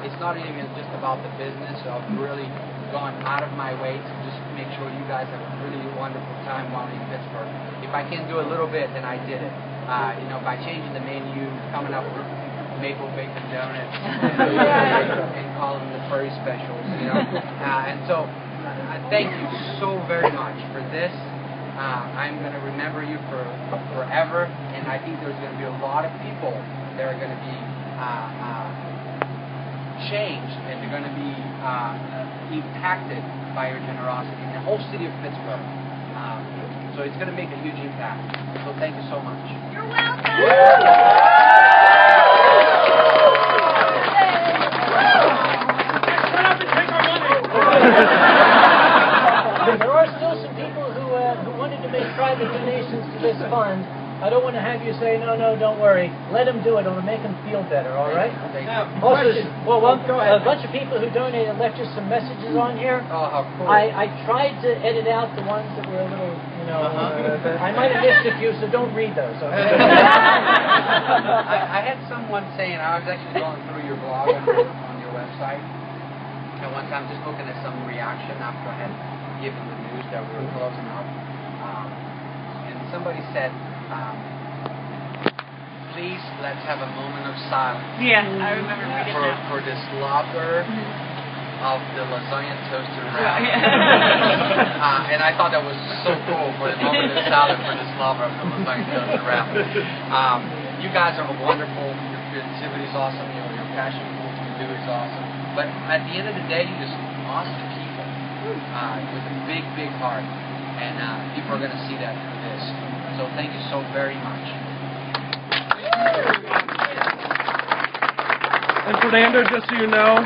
It's not even just about the business. I've really gone out of my way to just make sure you guys have a really wonderful time while in Pittsburgh. If I can do a little bit, then I did it. You know, by changing the menu, coming up with maple bacon donuts, and calling them the furry specials, you know. And so, thank you so very much for this. I'm going to remember you for forever, and I think there's going to be a lot of people that are going to be changed, and they're going to be impacted by your generosity in the whole city of Pittsburgh. So it's going to make a huge impact. So thank you so much. You're welcome. fund, I don't want to have you say, no, don't worry. Let them do it. It'll make them feel better, all right? Also, a bunch of people who donated left us some messages on here. Oh, how cool. I tried to edit out the ones that were a little, I might have missed a few, so don't read those, okay? I had someone saying, I was actually going through your blog on your website, and one time just looking at some reaction after I had given the news that we were closing up, and somebody said, please let's have a moment of silence. Yeah, I remember reading that. For this lover of the lasagna toaster wrap. And I thought that was so cool for the moment of silence for this lover of the lasagna toaster wrap. You guys are wonderful. Your creativity is awesome. Your passion for what you do is awesome. But at the end of the day, you're just awesome people with a big, big heart. And people are going to see that through this. So thank you so very much. And Fernando, just so you know,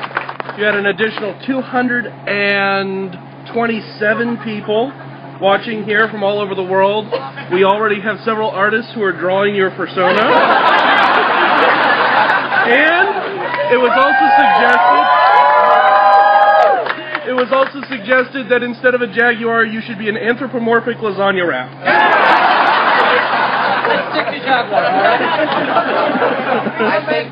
you had an additional 227 people watching here from all over the world. We already have several artists who are drawing your persona. And it was also suggested that instead of a jaguar, you should be an anthropomorphic lasagna wrap. Stick to Jaguar. I think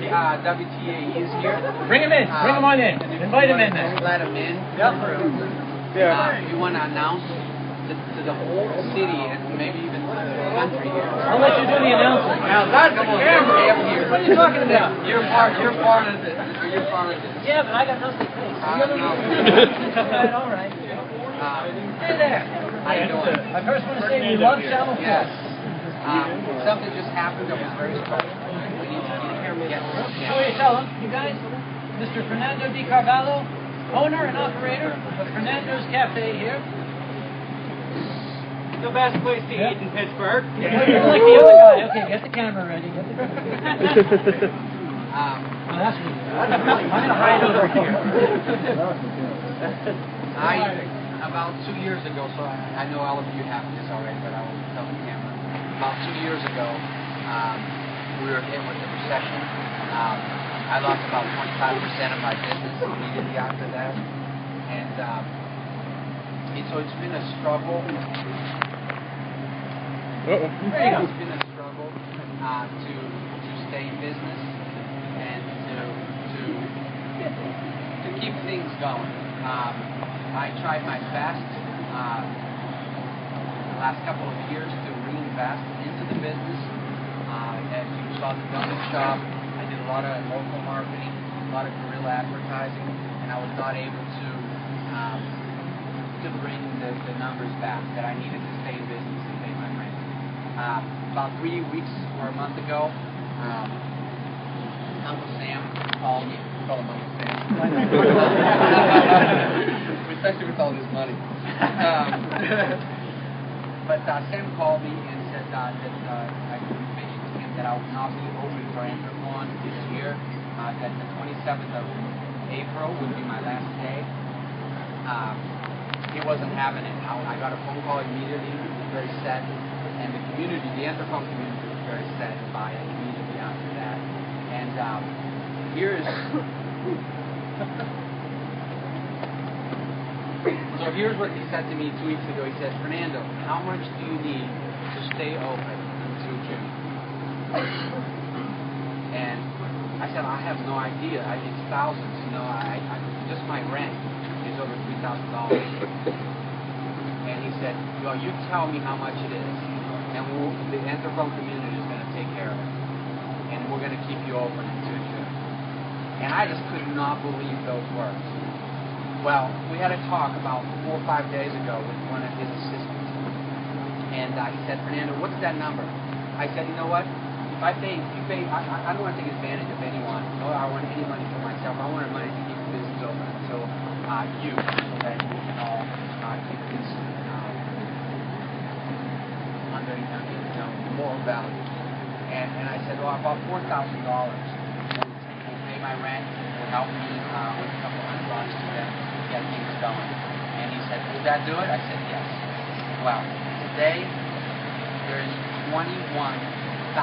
WTAE is here. Bring him in. Bring him on in. Invite him in there. Let him in. We want to announce to the whole city and maybe even to the country here. I'll let you do the announcement. Now that's the camera. What are you talking about? You're part of this. You're part of this. Yeah, but I got nothing to say. All right. Hey there. How you doing? I first want to say we love Channel 4. Yes. Something just happened that was very special. We need to get Sure you tell them, you guys. Mr. Fernando Di Carvalho, owner and operator of Fernando's Cafe here. The best place to eat in Pittsburgh. You're like the other guy. Okay, get the camera ready. Get the camera ready. Oh, that's me. I'm going to hide over here. About 2 years ago, so I know all of you have this already, but I will tell the camera. About 2 years ago, we were hit with the recession. I lost about 25% of my business immediately after that. And so it's been a struggle. It's been a struggle to stay in business and to keep things going. I tried my best the last couple of years to reinvest into the business. As you saw the donut shop, I did a lot of local marketing, a lot of guerrilla advertising, and I was not able to bring the numbers back that I needed to stay in business and pay my rent. About 3 weeks or a month ago, Uncle Sam called me. Call him Uncle Sam. Especially with all this money. But Sam called me and said that I communicated to him that I would not be open for Anthropon this year, that the 27th of April would be my last day. It wasn't happening. I got a phone call immediately, very sad, and the community, the Anthropon community, was very sad by it immediately after that. And So here's what he said to me 2 weeks ago. He said, Fernando, how much do you need to stay open until June? And I said, I have no idea. It's thousands. Just my rent is over $3,000. And he said, well, you tell me how much it is, and the Anthropon community is going to take care of it. And we're going to keep you open until June. And I just could not believe those words. Well, we had a talk about 4 or 5 days ago with one of his assistants. And he said, Fernando, what's that number? I said, you know what? If you pay, I don't want to take advantage of anyone. No, I want any money for myself. I want money to keep the business open until so that we can all keep this under more value. And I said, well, about $4,000 will pay my rent, will help me with a couple $100 to get things going. And he said, would that do it? I said, yes. Well, today $21,000.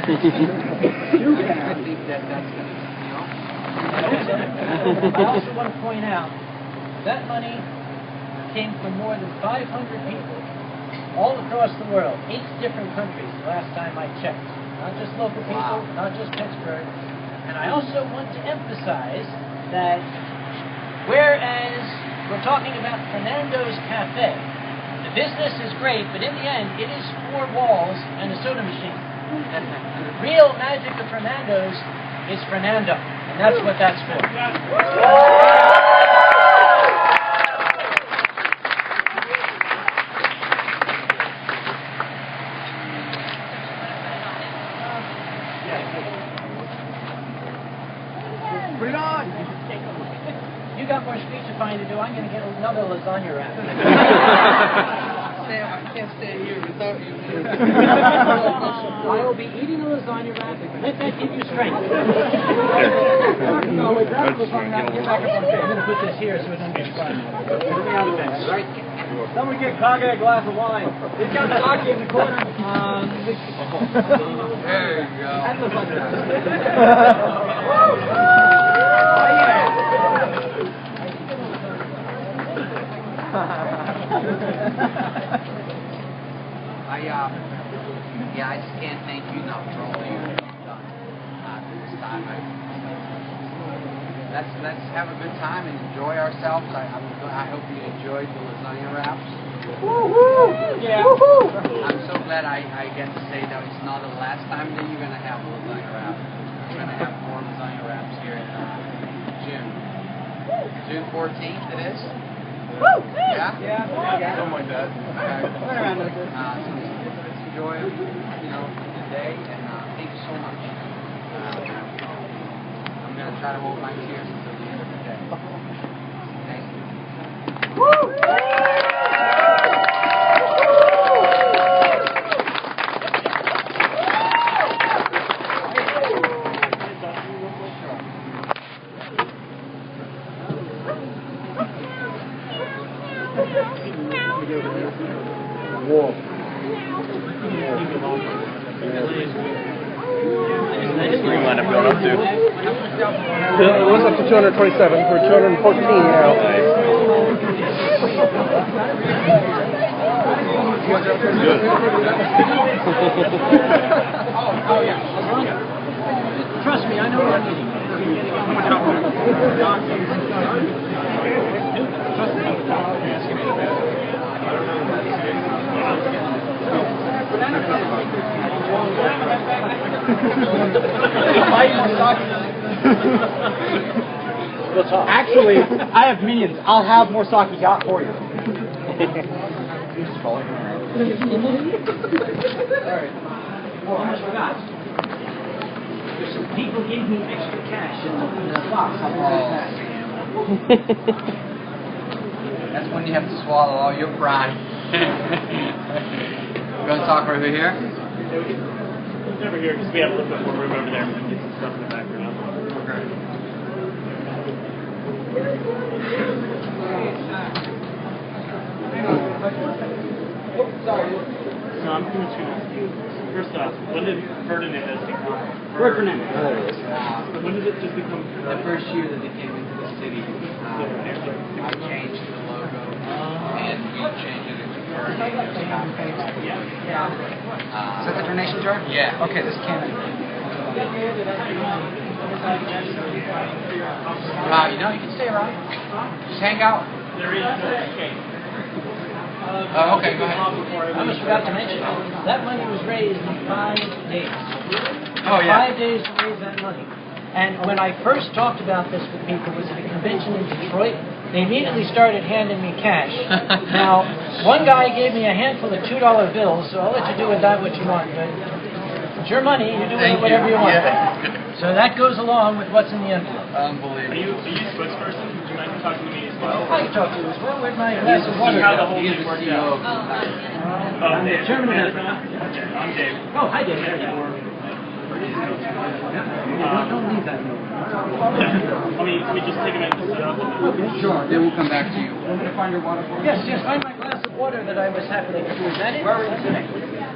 I think that's going to, I also want to point out that money came from more than 500 people all across the world, 8 different countries the last time I checked. Not just local people, not just Pittsburgh. And I also want to emphasize that whereas we're talking about Fernando's Cafe, the business is great, but in the end, it is 4 walls and a soda machine. The real magic of Fernando's is Fernando, and that's what that's for. Put it on! You got more speechifying to do. I'm going to get another lasagna wrap. Sam, I can't stay here without you. I will be eating a lasagna wrap. Let that give you strength. I'm going to put this here so it doesn't get squashed. Someone get Kage a glass of wine. He's got sake in the corner. There you go. I just can't thank you enough for all you've done through this time. Let's have a good time and enjoy ourselves. I hope you enjoyed the lasagna wraps. Woo-hoo! Yeah. Woo-hoo! I'm so glad I get to say that it's not the last time that you're going to have a lasagna wrap. We're going to have more lasagna wraps here in June. June 14th it is? Woo! Yeah? Yeah. Something like that. So let's enjoy, the day, and thank you so much. I'm going to try to hold my tears until the end of the day. Thank you. Streamline I'm going up to. It was up to 227. We're 214 now. Trust me, I know what I'm eating. Actually, I have millions. I'll have more sake got for you. Almost forgot. There's some people gave me extra cash in the box. That's when you have to swallow all your pride. You want to talk over here? Over here, because we have a little bit more room over there. We can get some stuff in the background. Okay. So I'm going to first off, when did Fernandez become? When did it just become? The first year that they came into the city, I changed the logo, and we changed it into Fernandez Cafe. Yeah. Is that the donation jar? Yeah. Okay, this can be. You can stay around. Just hang out. There is no cake. Okay, go ahead. I almost forgot to mention, that money was raised in 5 days. Oh, yeah. 5 days to raise that money. And when I first talked about this with people, it was at a convention in Detroit, they immediately started handing me cash. Now, one guy gave me a handful of $2 bills, so I'll let you do with that what you want, but it's your money, you do with it whatever you want. Yeah. So that goes along with what's in the envelope. Unbelievable. Are you a spokesperson? mind talking to me as well? I can talk to you as well. Where's my glass of water? How the whole He is thing the worked CEO out. of the I'm the chairman of the... Okay, I'm Dave. Oh, hi, Dave. There you are. Don't leave that note. Let me just take a minute to set up. Sure, then we'll come back to you. Want me to find your water for you? Yes, find my glass of water that I was happening to. Is that it?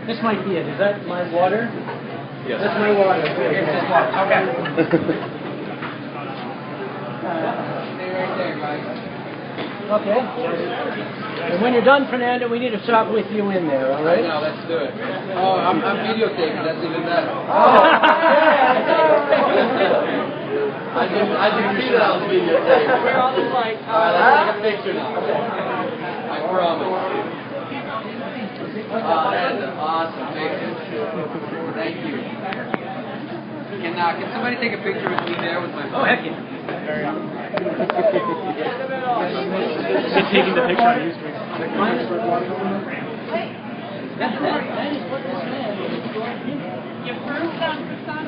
This might be it. Is that my water? Yes. That's my water. Here's this water. Okay. Stay right there, guys. Okay. And when you're done, Fernando, we need to shop with you in there, all right? No, let's do it. Oh, I'm videotaping. That's even better. I didn't see that I was videotaping. We're on the flight. All right, let's take a picture now. I promise. Oh, that's an awesome picture. Thank you. Can somebody take a picture with me there with my phone? Oh, heck yeah. Just taking the picture on Ustream. That is what this man is. You proved on persona.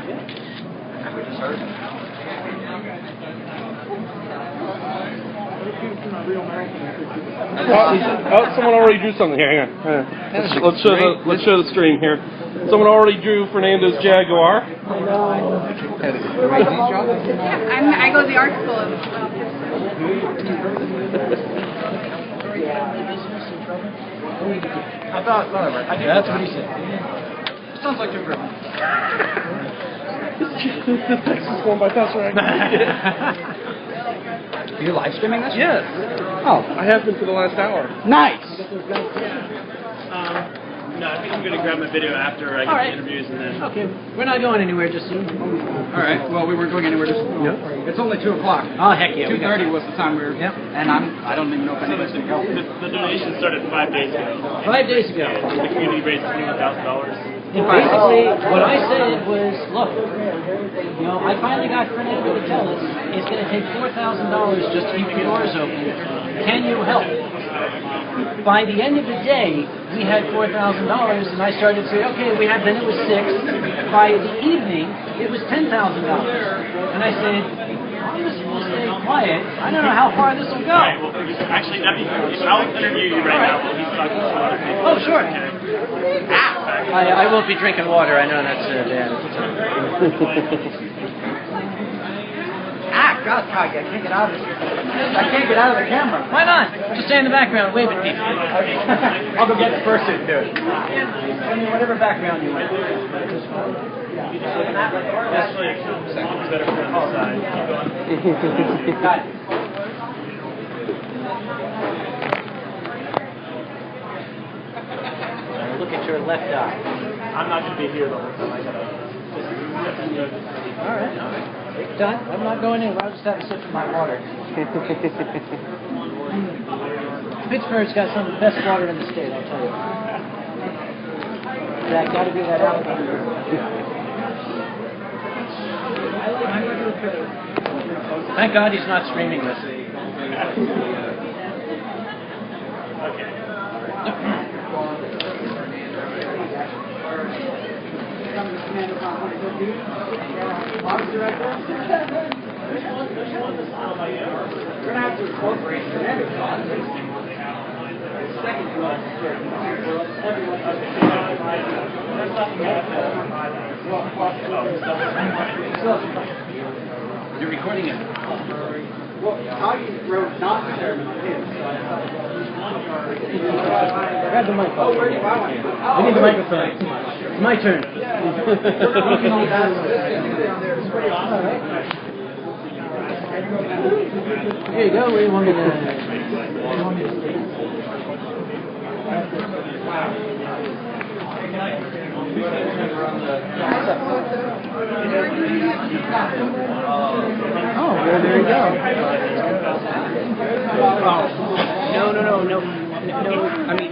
Oh, someone already drew something here. Hang on. Let's show the stream here. Someone already drew Fernando's Jaguar. I go to the art school. That's what he said. Sounds like you're gripping. This text is going by faster than I Are you live streaming this? Yes. Oh, I have been for the last hour. nice. No, I think I'm going to grab my video after I get the interviews and then... Okay, we're not going anywhere just soon. All right. Well, we weren't going anywhere. Just it's only 2 o'clock. Oh, heck yeah. 2:30 was the time we were. Yep. And I don't even know if any of us can go. The donation started 5 days ago. 5 days ago. The community raised $21,000. And basically, what I said was, look, you know, I finally got Fernando to tell us it's going to take $4,000 just to keep the doors open. Can you help? By the end of the day, we had $4,000, and I started to say, okay, then it was 6. By the evening, it was $10,000. And I said, I'm just supposed to stay quiet. I don't know how far this will go. Right, well, actually, I'll interview you right now. We'll be talking to some other people. Oh, sure. I won't be drinking water. I know that's bad. God, I can't get out of this. I can't get out of the camera. Why not? Just stay in the background, wave at people. I'll go get the person to do it. I mean, whatever background you want. That's really it's better for on the side. Keep going. Got it. Look at your left eye. I'm not going to be here the whole time. I got to... All right. Take your time. I'm not going anywhere. I'll just have a sip of my water. Pittsburgh's got some of the best water in the state, I'll tell you. That got to be that alligator. Thank God he's not streaming this. You're recording it. Well, I wrote not chairman of his. Grab the mic. I need the microphone. It's my turn. Here you go. Where do you want me to? Oh, well, there you go. No. I mean,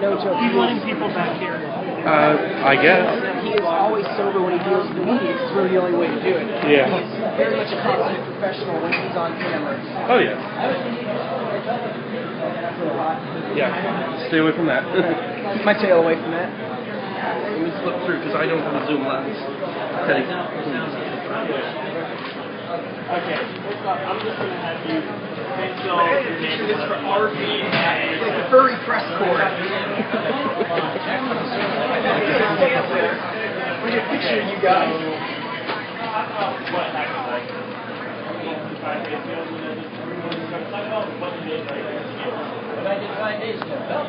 no joke. He's letting people back here. I guess. He is always sober when he deals with the media. It's really the only way to do it. Yeah. He's very much a consummate professional when he's on camera. Oh, yeah. Yeah. Stay away from that. Keep my tail away from that. Let me slip through because I don't have a zoom lens. Teddy. Okay, first off, I'm just going to have you pencil your name is for RV. It's like the furry press cord. Look at picture you guys. What I did 5 days ago. Well,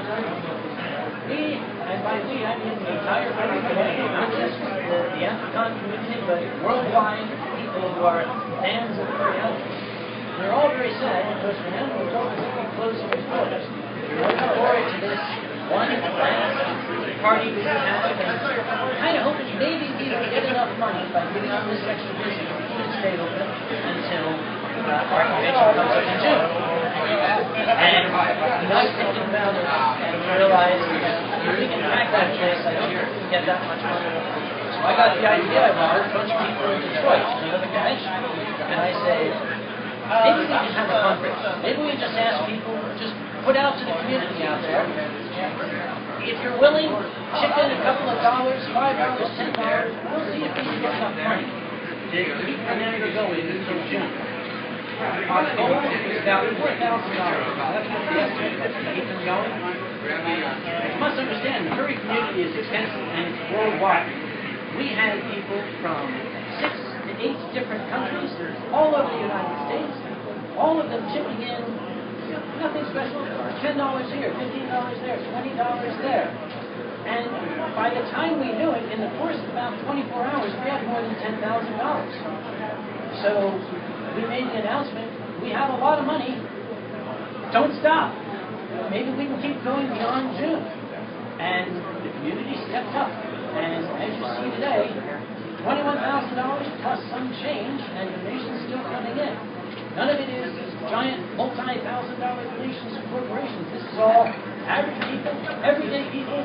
we, and by we, I mean the entire community, not just the Anthropon community, but worldwide people who are fans of furry animals. They're all very sad because Fernando told us to be closing his doors. We're looking forward to this one last party we can have, and kind of hoping maybe we will get enough money by giving on this extra visit to keep it stay open until our convention comes up in June. And I was thinking about it and realized that we can pack that place, I don't get that much money. So I got the idea, I brought a bunch of people in Detroit to another convention, and I say, maybe we can have a fundraiser. Maybe we just ask people, just put out to the community out there, if you're willing, chip in a couple of dollars, $5, $10, we'll see if we can get enough money to keep Fernando going until June. Our goal is about $4,000. That's what the estimate is to keep them going. You must understand, the furry community is extensive and it's worldwide. We had people from 6 to 8 different countries, all over the United States, all of them chipping in, nothing special, $10 here, $15 there, $20 there. And by the time we knew it, in the course of about 24 hours, we had more than $10,000. So we made the announcement, we have a lot of money, don't stop. Maybe we can keep going beyond June. And the community stepped up. And as you see today, $21,000 plus some change, and donations still coming in. None of it is giant multi-thousand-dollar donations from corporations. This is all average people, everyday people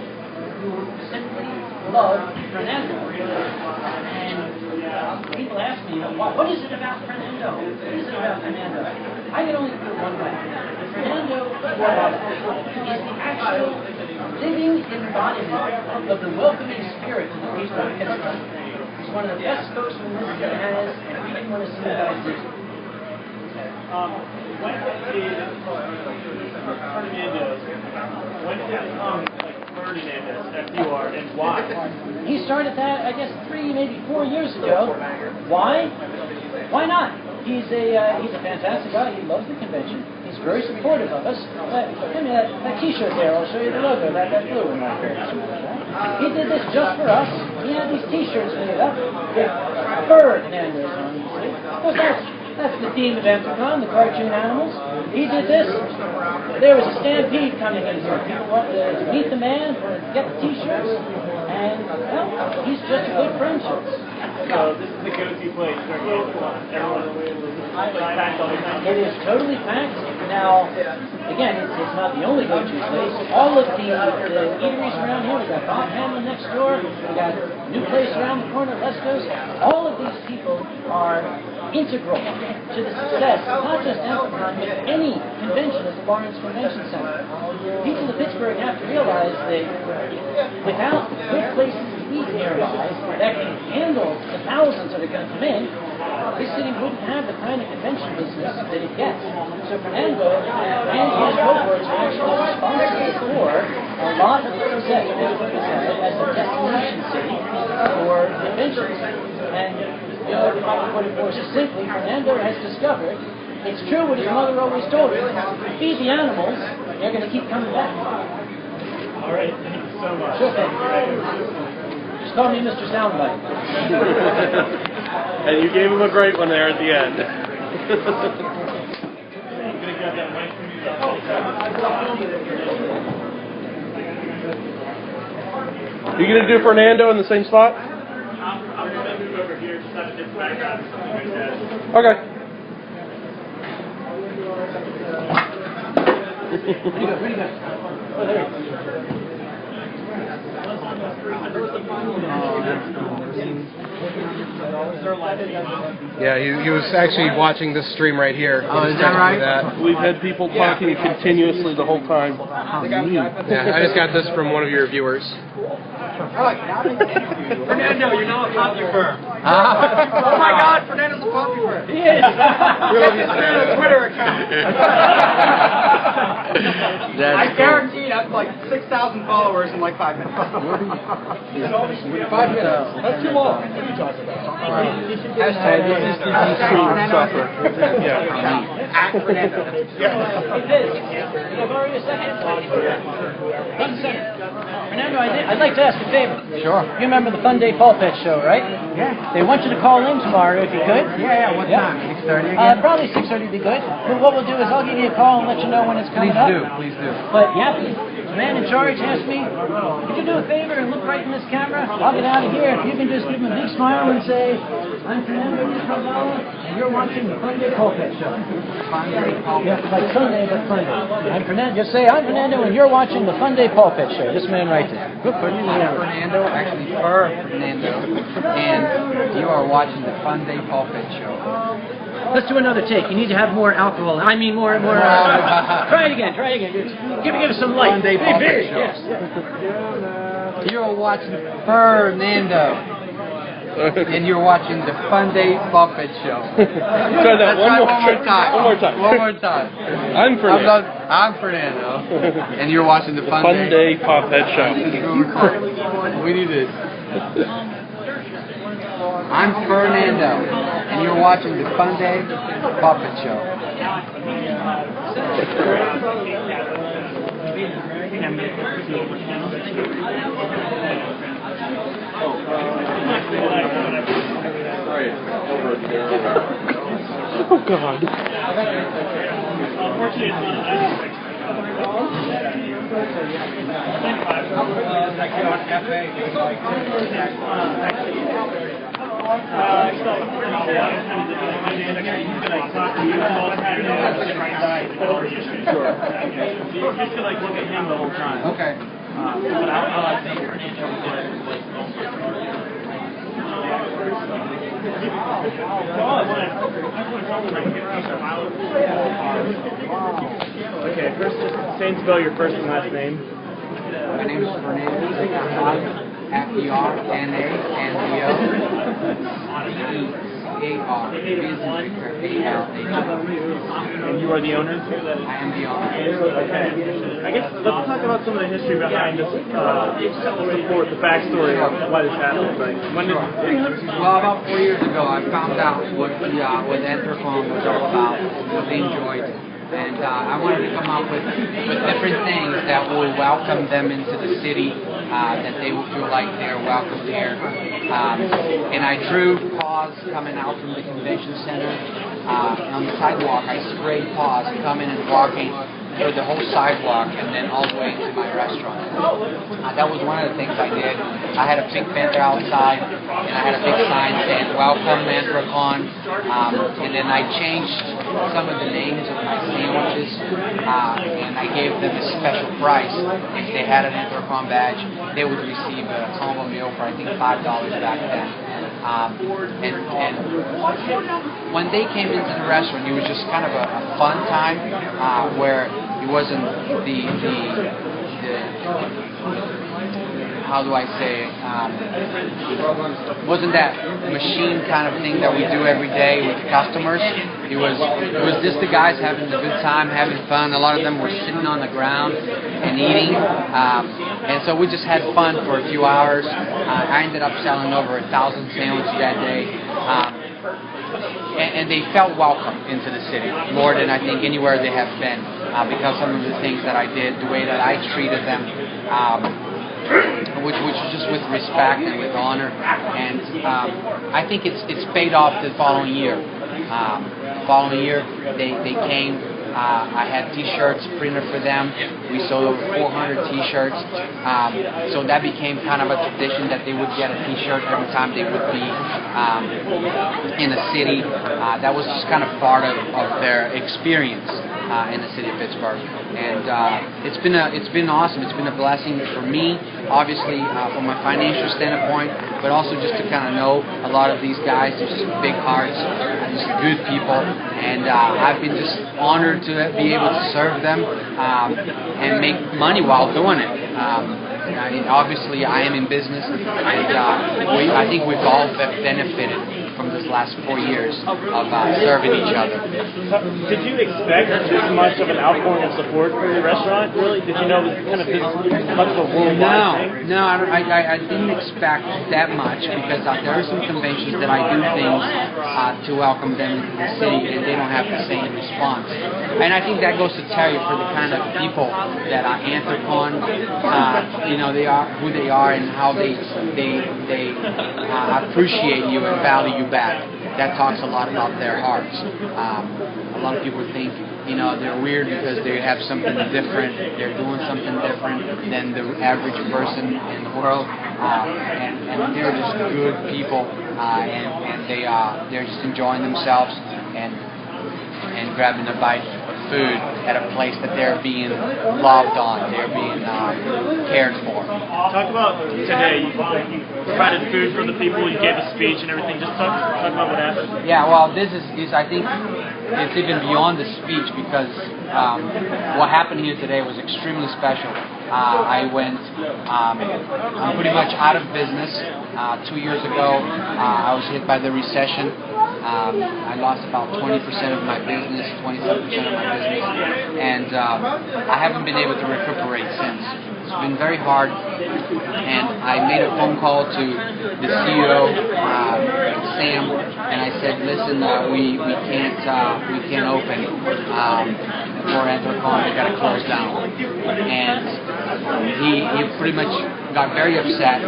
who simply love Fernando. And people ask me, what is it about Fernando? What is it about Fernando? I can only put it one way. Fernando is the actual living embodiment of the welcoming spirit of the people of Pittsburgh. It's one of the best spokesmen this city has, and we didn't want to see you guys lose it. When did it become like Ferdinandus, FUR, and why? He started that, I guess, 3, maybe 4 years ago. Why? Why not? He's a fantastic guy. He loves the convention. He's very supportive of us. Give me that T-shirt there. I'll show you the logo. That blue one right there. He did this just for us. He had these T-shirts made up with Fernandez on them. Of course, that's the theme of Anthropon, the cartoon animals. He did this. There was a stampede coming in here. People wanted to meet the man, get the T-shirts, and, well, he's just a good friend to us. So this is the go-to place for everyone. It is totally packed. Now, again, it's not the only go-to place. All of the eateries around here, we've got Bob Hamlin next door, we've got a new place around the corner, Lesko's. All of these people are integral to the success, not just Anthropon, but any convention at the Lawrence Convention Center. People in Pittsburgh have to realize that without good places to eat nearby that can handle the thousands that are going to come in, this city wouldn't have the kind of convention business that it gets. So Fernando and his cohorts are actually responsible for a lot of the success of Pittsburgh as a destination city for conventions. And if I can put it more succinctly, Fernando has discovered, it's true what his mother always told him, feed the animals, they're going to keep coming back. All right, thank you so much. Sure thing. Just call me Mr. Soundbite. And you gave him a great one there at the end. You going to do Fernando in the same spot? I'm going to move over here, just have a different background. Okay. Pretty good. Oh, there you go. Yeah, he was actually watching this stream right here. Oh, is that right? We've had people talking continuously the whole time. Yeah, I just got this from one of your viewers. Fernando, you're now a poppy firm. Ah. Oh my God, Fernando's a poppy firm. He is. Check his Twitter account. I guarantee that's like 6,000 followers in like 5 minutes. 5 minutes. That's too long. What are you talking about? Hashtag this is the stream software. Yeah. At Fernando. Hey, Biz, can I borrow you a second? 1 second. Fernando, I'd like to ask a favor. Sure. You remember the Fun Day Pulpit show, right? Yeah. They want you to call in tomorrow if you could. Yeah. What time? 6:30 again? Probably 6:30 would be good. But what we'll do is I'll give you a call and let you know when it's coming up. Please do. But yeah, the man in charge asked me, could you do a favor and look right in this camera? I'll get out of here. If you can just give him a big smile and say, I'm Fernando Carvalho, and you're watching the Fun Day Pulpit show. Yeah, like Sunday, but Fun Day. I'm Fernando. Just say, I'm Fernando, and you're watching the Fun Day Pulpit show. This man right there. Good for you. Fernando, actually Fernando, and you are watching the Fun Day Pulpit Show. Let's do another take. You need to have more alcohol. I mean, more. Try it again. Give us some light. Fun Day Pulpit Show. Yes. You are watching Fernando, and you're watching the Fun Day Pulpit Show. Try that one more time. One more time. I'm Fernando. I'm Fernando, and you're watching the Fun Day Puppet Show. We need this. I'm Fernando, and you're watching the Fun Day Puppet Show. Oh God. Okay. Okay, first just say and spell your first and last name. My name is Fernando. F-E-R-N-A-N-D-O. E-A-R. And you are the owner? I am the owner. Okay. I guess let's talk about some of the history behind this support, the backstory of why this happened. Like, when did... Well, about 4 years ago, I found out what Entercom was all about, what they enjoyed. And I wanted to come up with different things that will welcome them into the city, that they will feel like they're welcomed here. And I drew paws coming out from the convention center. On the sidewalk, I sprayed paws coming and walking through the whole sidewalk and then all the way into my restaurant. That was one of the things I did. I had a Pink Panther outside, and I had a big sign saying, "Welcome, Anthrocon." And then I changed some of the names of my sandwiches, and I gave them a special price. If they had an Anthrocon badge, they would receive a combo meal for, I think, $5 back then. And when they came into the restaurant, it was just kind of a fun time where it wasn't the how do I say, wasn't that machine kind of thing that we do every day with customers. It was just the guys having a good time, having fun. A lot of them were sitting on the ground and eating, and so we just had fun for a few hours. I ended up selling over 1,000 sandwiches that day. And they felt welcome into the city more than I think anywhere they have been, because some of the things that I did, the way that I treated them, which was just with respect and with honor, and I think it's paid off the following year. They came. I had T-shirts printed for them. We sold over 400 T-shirts. So that became kind of a tradition that they would get a T-shirt every time they would be in the city. That was just kind of part of their experience in the city of Pittsburgh. And it's been awesome. It's been a blessing for me, obviously, from a financial standpoint, but also just to kind of know a lot of these guys. They're just big hearts, just good people, and I've been just honored to be able to serve them and make money while doing it. obviously, I am in business, and I think we've all benefited from this last 4 years of serving each other. Did you expect this much of an outpouring of support for your restaurant? Really? Did you know it was kind of this much of a worldwide thing? No, I didn't expect that much because there are some conventions that I do things to welcome them to the city, and they don't have the same response. And I think that goes to tell you for the kind of people that are Anthrocon, they are who they are and how they appreciate you and value you back. That talks a lot about their hearts. A lot of people think, they're weird because they have something different. They're doing something different than the average person in the world, and they're just good people, and they're just enjoying themselves and grabbing a bite of food at a place that they're being loved on, they're being cared for. Talk about today. You provided food for the people. You gave a speech and everything. Just talk about what happened. Yeah, well, this is I think it's even beyond the speech because what happened here today was extremely special. I'm pretty much out of business. 2 years ago, I was hit by the recession. I lost about 20% of my business, 27% of my business, and I haven't been able to recuperate since. It's been very hard, and I made a phone call to the CEO, Sam, and I said, listen, we can't open for Anthrocon, we got to close down. And he pretty much got very upset.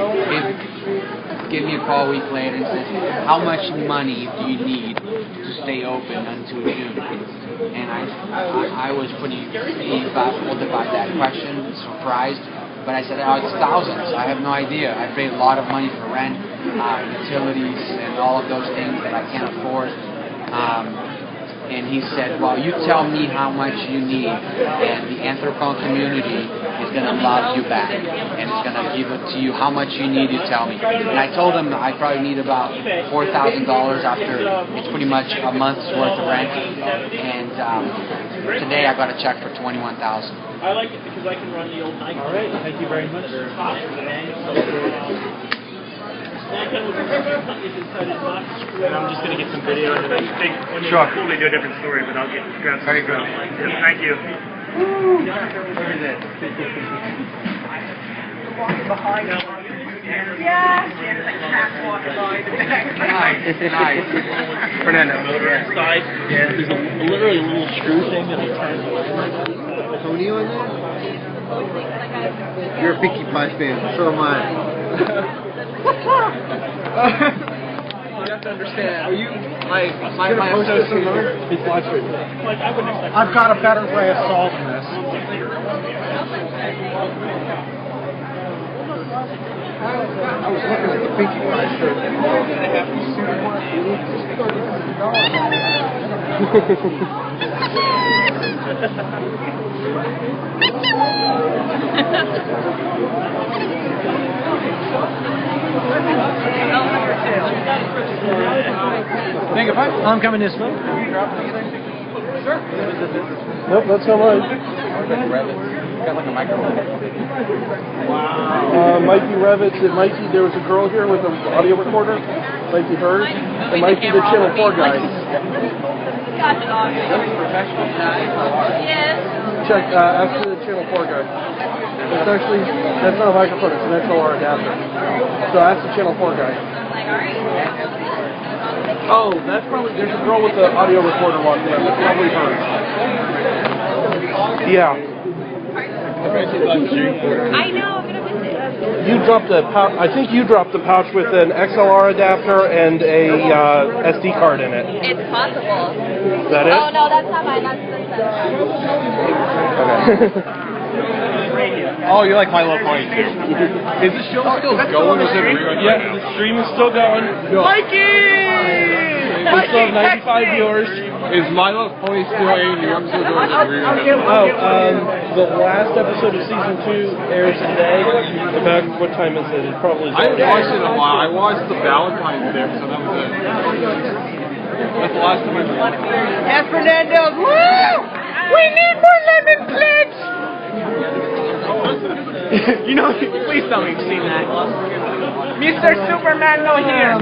Gave me a call a week later and said, how much money do you need to stay open until June? And I was pretty baffled about that question, surprised. But I said, it's thousands. I have no idea. I paid a lot of money for rent, utilities, and all of those things that I can't afford. And he said, well, you tell me how much you need, and the Anthrocon community is going to love you back, and it's going to give it to you. How much you need, you tell me. And I told him I probably need about $4,000 after it's pretty much a month's worth of rent. And today I got a check for $21,000. I like it because I can run the old night. All right, thank you very much. And I'm just going to get some video, and then I think when they cool, they do a different story, but I'll grab some. Very good. Yeah, thank you. Nice. Fernando. Side. Yeah. There's literally a little screw thing that I turn. Tony on there? You're a Pinkie Pie fan, so am I. You have to understand. Are you my associate? I've got a better way of solving this. I was looking at the Pinkie Pie shirt. I'm coming this way. Nope, that's not mine. Got like a microphone. Might be Revit's. It might be, there was a girl here with an audio recorder. Might be hers. It might be the Channel 4 guy. Yes. Check, ask the Channel 4 guy. It's actually, that's not a microphone, it's an XLR adapter. So ask the Channel 4 guy. Oh, that's probably, there's a girl with the audio recorder walking in. That's probably hers. Yeah. I know, I'm gonna miss it. You dropped a pouch, I think you dropped a pouch with an XLR adapter and a SD card in it. It's possible. Is that it? Oh no, that's not mine. That's Okay. Oh, you like My Little Pony too. Is the show still going? Is it real? Yeah, the stream is still going. Mikey! We still have 95 viewers. Is My Little Pony still airing new episodes or is it real? The last episode of season 2 airs today. About what time is it? It probably is. I haven't watched it in a while. I watched the Valentine's Day episode. That was it. That's the last time I watched it. Yes, Fernando. Woo! We need more lemon pledge. You know, please tell me you've seen that. Mr. Superman, no here. I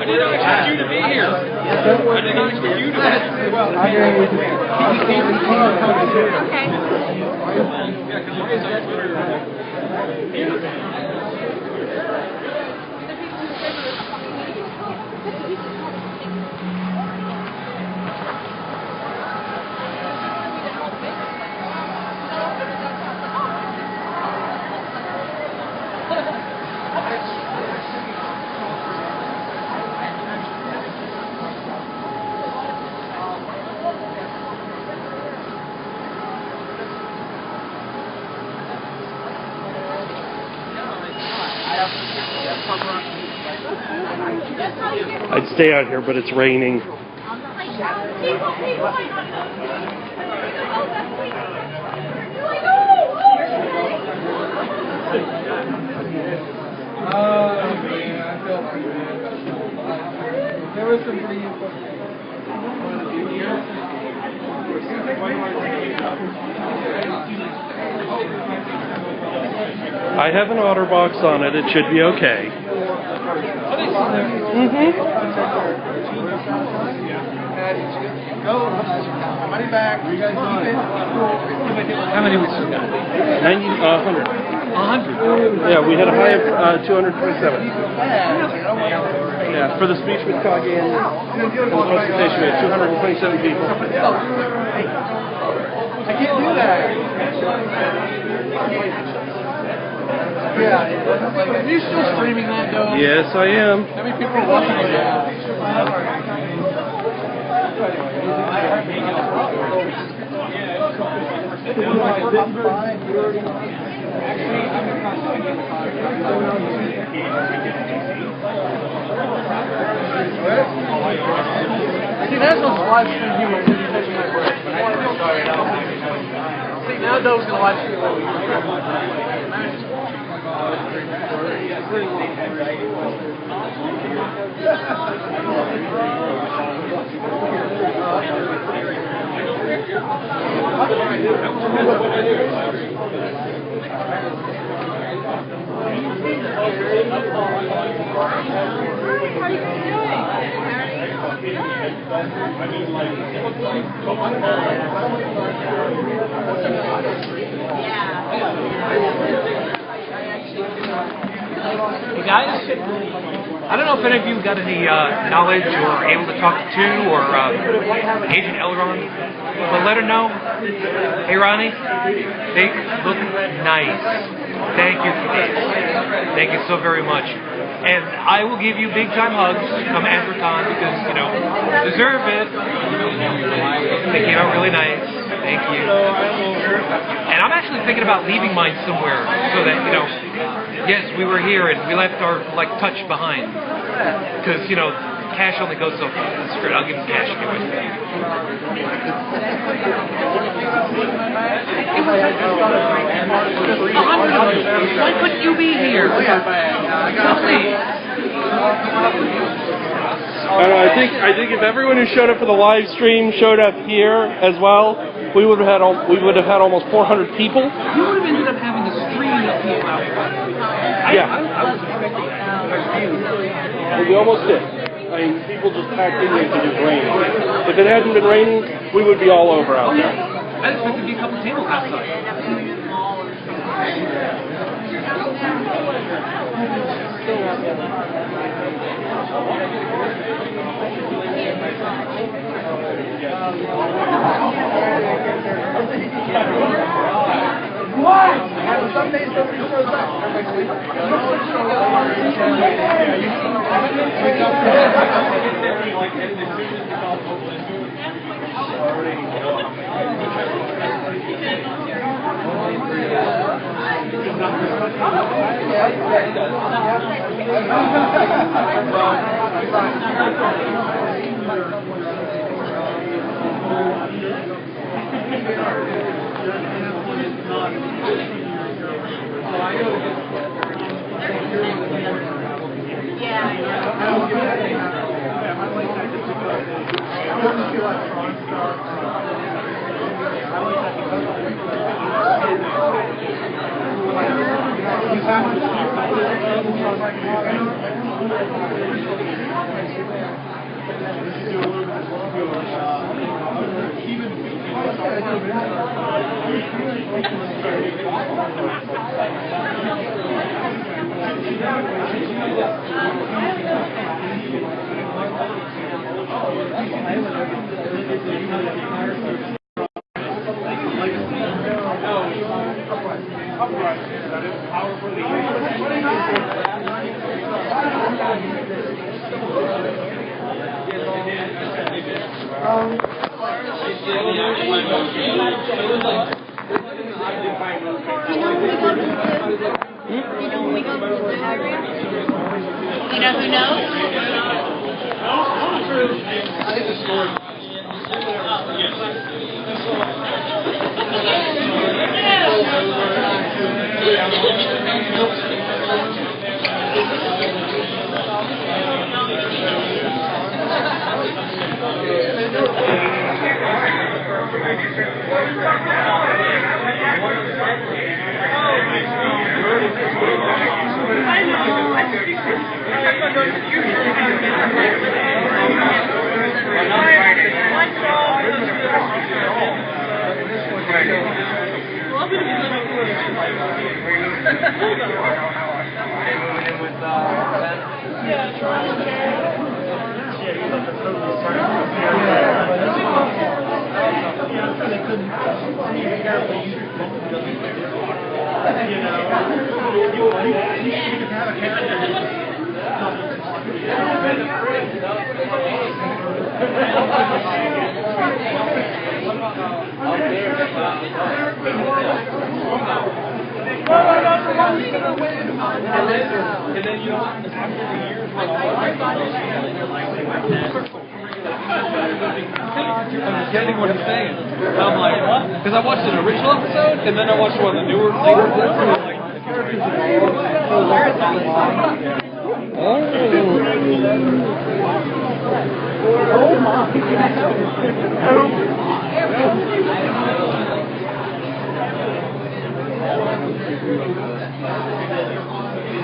did not expect you to be here. I did not expect you to I'd stay out here, but it's raining. There was some pretty I have an OtterBox on it. It should be okay. Go. Money back. You guys doing it? How many we still got? 90, 100. 100. Yeah, we had a high of 227. Yeah, for the speech with Kage and the presentation, we had 227 people. I can't do that. Yeah. Are you still streaming that, though? Yes, I am. How many people are watching it? See, that's what's live stream you when you catch my breath. See, now Dove's gonna live stream what we Hey guys, I don't know if any of you got any knowledge or able to talk to or Agent Elron, but let her know. Hey Ronnie, they look nice. Thank you for this. Thank you so very much. And I will give you big time hugs come AfriCon because, you know, deserve it. They came out really nice. Thank you. And I'm actually thinking about leaving mine somewhere so that, you know, yes, we were here and we left our, like, touch behind. Because, you know, cash only goes so far. That's great. I'll give him cash anyway. Why couldn't you be here? I don't know, I think if everyone who showed up for the live stream showed up here as well, we would have had almost 400 people. You would have ended up having a stream of people out here. Yeah. I was expecting that. We almost did. I mean, people just packed in here because it was raining. If it hadn't been raining, we would be all over out there. I expected to be a couple tables outside. What? Some days nobody shows up. Yeah. You know who knows? Understanding what he's saying. I'm like, what? Because I watched an original episode, and then I watched one of the newer things.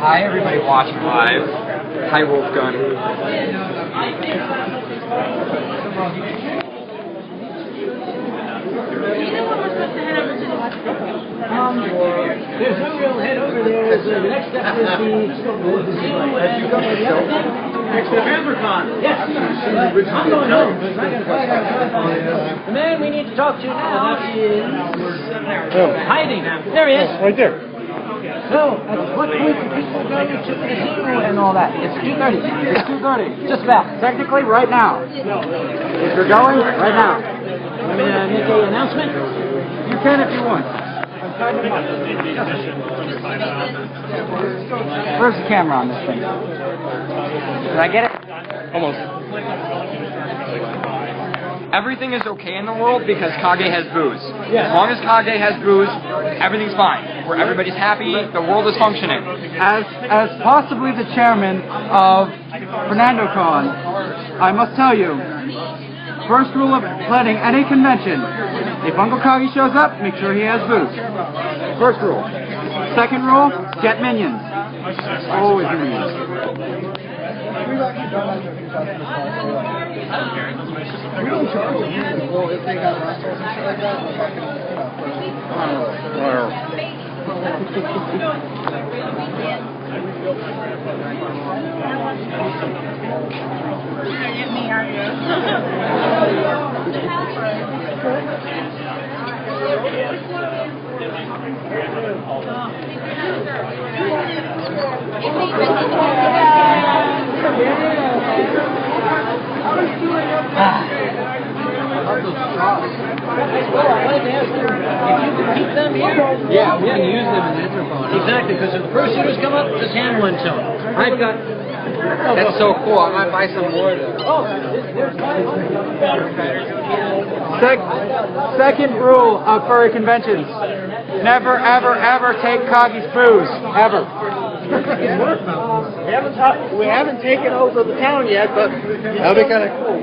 Hi, everybody watching live. Hi, Wolfgun. There's no real head over there. So the next step is the Anthrocon. Yes. I'm going home. The man we need to talk to now is hiding. There he is. Right there. So, at what point do people go to the casino and all that? It's 2:30. It's 2:30. Just about. Technically, right now. If you're going, right now. Want me to make an announcement? You can if you want. Where's the camera on this thing? Did I get it? Almost. Everything is okay in the world because Kage has booze. Yeah. As long as Kage has booze, everything's fine. Where everybody's happy, the world is functioning. As possibly the chairman of FernandoCon, I must tell you, first rule of planning any convention, if Uncle Kage shows up, make sure he has booze. First rule. Second rule, get minions. Always minions. We don't charge them. Well, if they got restaurants and shit like that, we'll fucking, Yeah, we can use them in Anthrocon. Exactly, because if the pro shooters come up, just hand one to them. I've got... That's so cool. I might buy some more of them. Oh, there's Second rule of furry conventions. Never, ever, ever take Kage's booze. Ever. We haven't taken over the town yet, but that'll be kind of cool.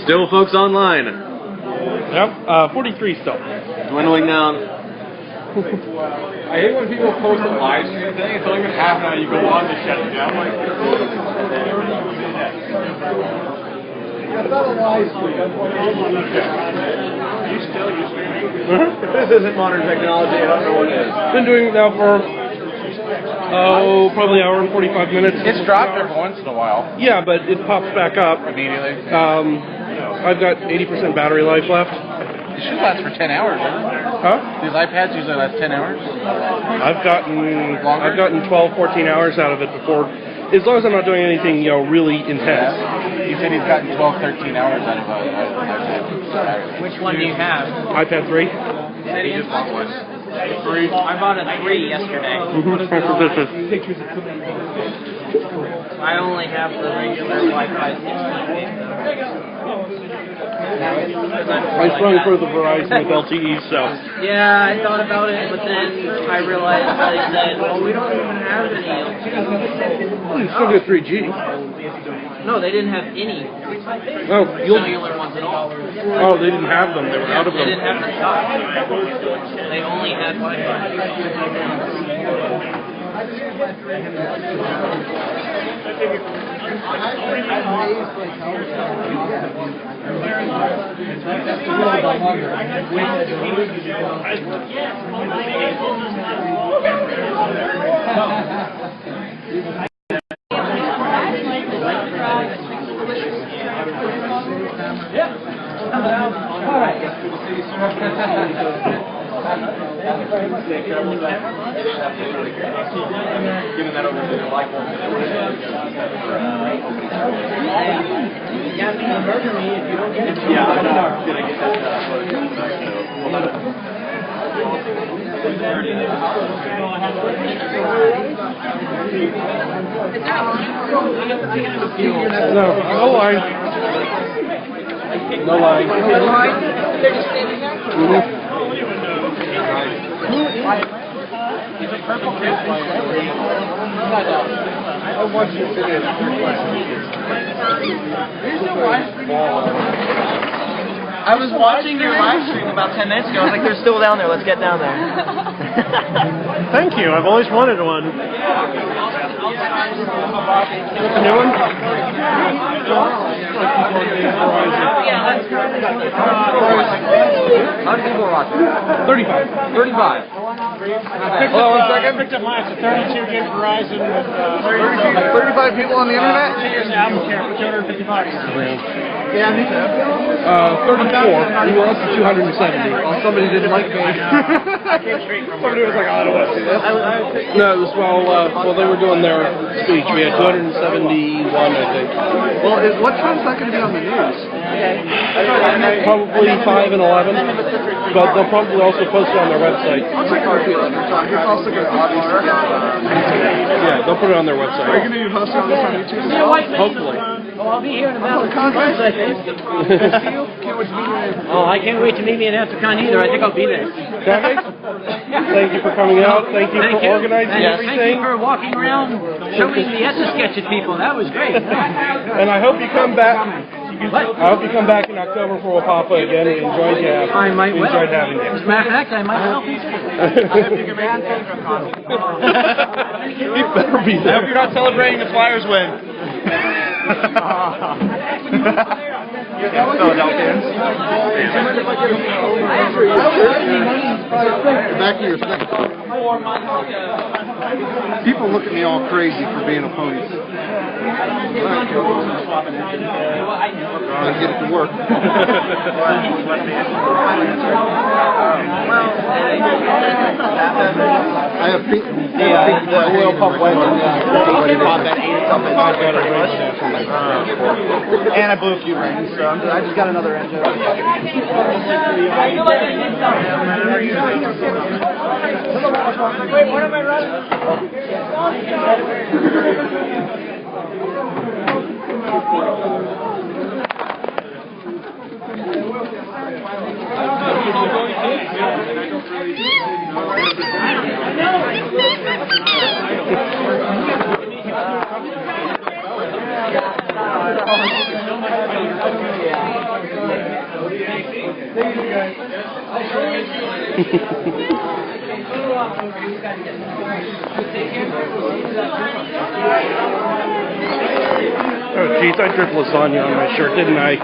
Still folks online. Yep, 43 still. Dwindling down. I hate when people post a live stream thing. It's only been half an hour. You go on to shut it down. Like, If this isn't modern technology, I don't know what is. Been doing it now for, probably an hour and 45 minutes. It's dropped every once in a while. Yeah, but it pops back up. Immediately. I've got 80% battery life left. It should last for 10 hours, right? Huh? These iPads usually last 10 hours. I've gotten 12, 14 hours out of it before, as long as I'm not doing anything, really intense. You said he's gotten 12, 13 hours out of an iPad. Which one do you have? iPad 3. He just bought one. 3. I bought a 3 yesterday. I only have the regular Wi-Fi 6. I sprung for the Verizon with LTE, so. Yeah, I thought about it, but then I realized they said, well, we don't even have any LTE. Well, you still get 3G. No, they didn't have any cellular ones at all. Oh, they didn't have them. They were out of them. They didn't have them stock. They only had Wi-Fi. Giving that over to the like one. Yeah, I know. Did I get that? No line. No line. They're just standing there? Is it purple? I want you to sit in. I was watching your live stream about 10 minutes ago. I was like, they're still down there. Let's get down there. Thank you. I've always wanted one. The new one? How many people are watching? 35. 35. Hold on 1 second. I picked up mine. It's a 32 gig Verizon with 35 people on the internet? album care for $250. Yeah, me too. 34. We were up to 270. Somebody didn't like me. Somebody was like, oh, I don't want to see this. No, it was while they were doing their speech. We had 271, I think. Well, what time's that going to be on the news? Probably 5 and 11. But they'll probably also post it on their website. I'll check out the 11 time. It's also going to obviously get Yeah, they'll put it on their website. Are you going to be posting on this on YouTube? Hopefully. Oh, I'll be here in about 2 months, I think. Oh, I can't wait to meet me in African either. I think I'll be there. Thank you for coming out. Thank you for organizing everything. Thank you for walking around showing the Etch-a-Sketch at people. That was great. And I hope you come back. I hope you come back in October for Wapapa again. We enjoyed having you. I might well. Enjoyed having you. As a matter of fact, I might help you. He better be I there. hope you're not celebrating the Flyers win. Philadelphians. Back to your thing. People look at me all crazy for being a pony. Let's get it to work. I have pink. Oil pump wedge. And I blew a few rings, so I just got another engine. Wait, what am I running? Oh, geez, I dripped lasagna on my shirt, didn't I?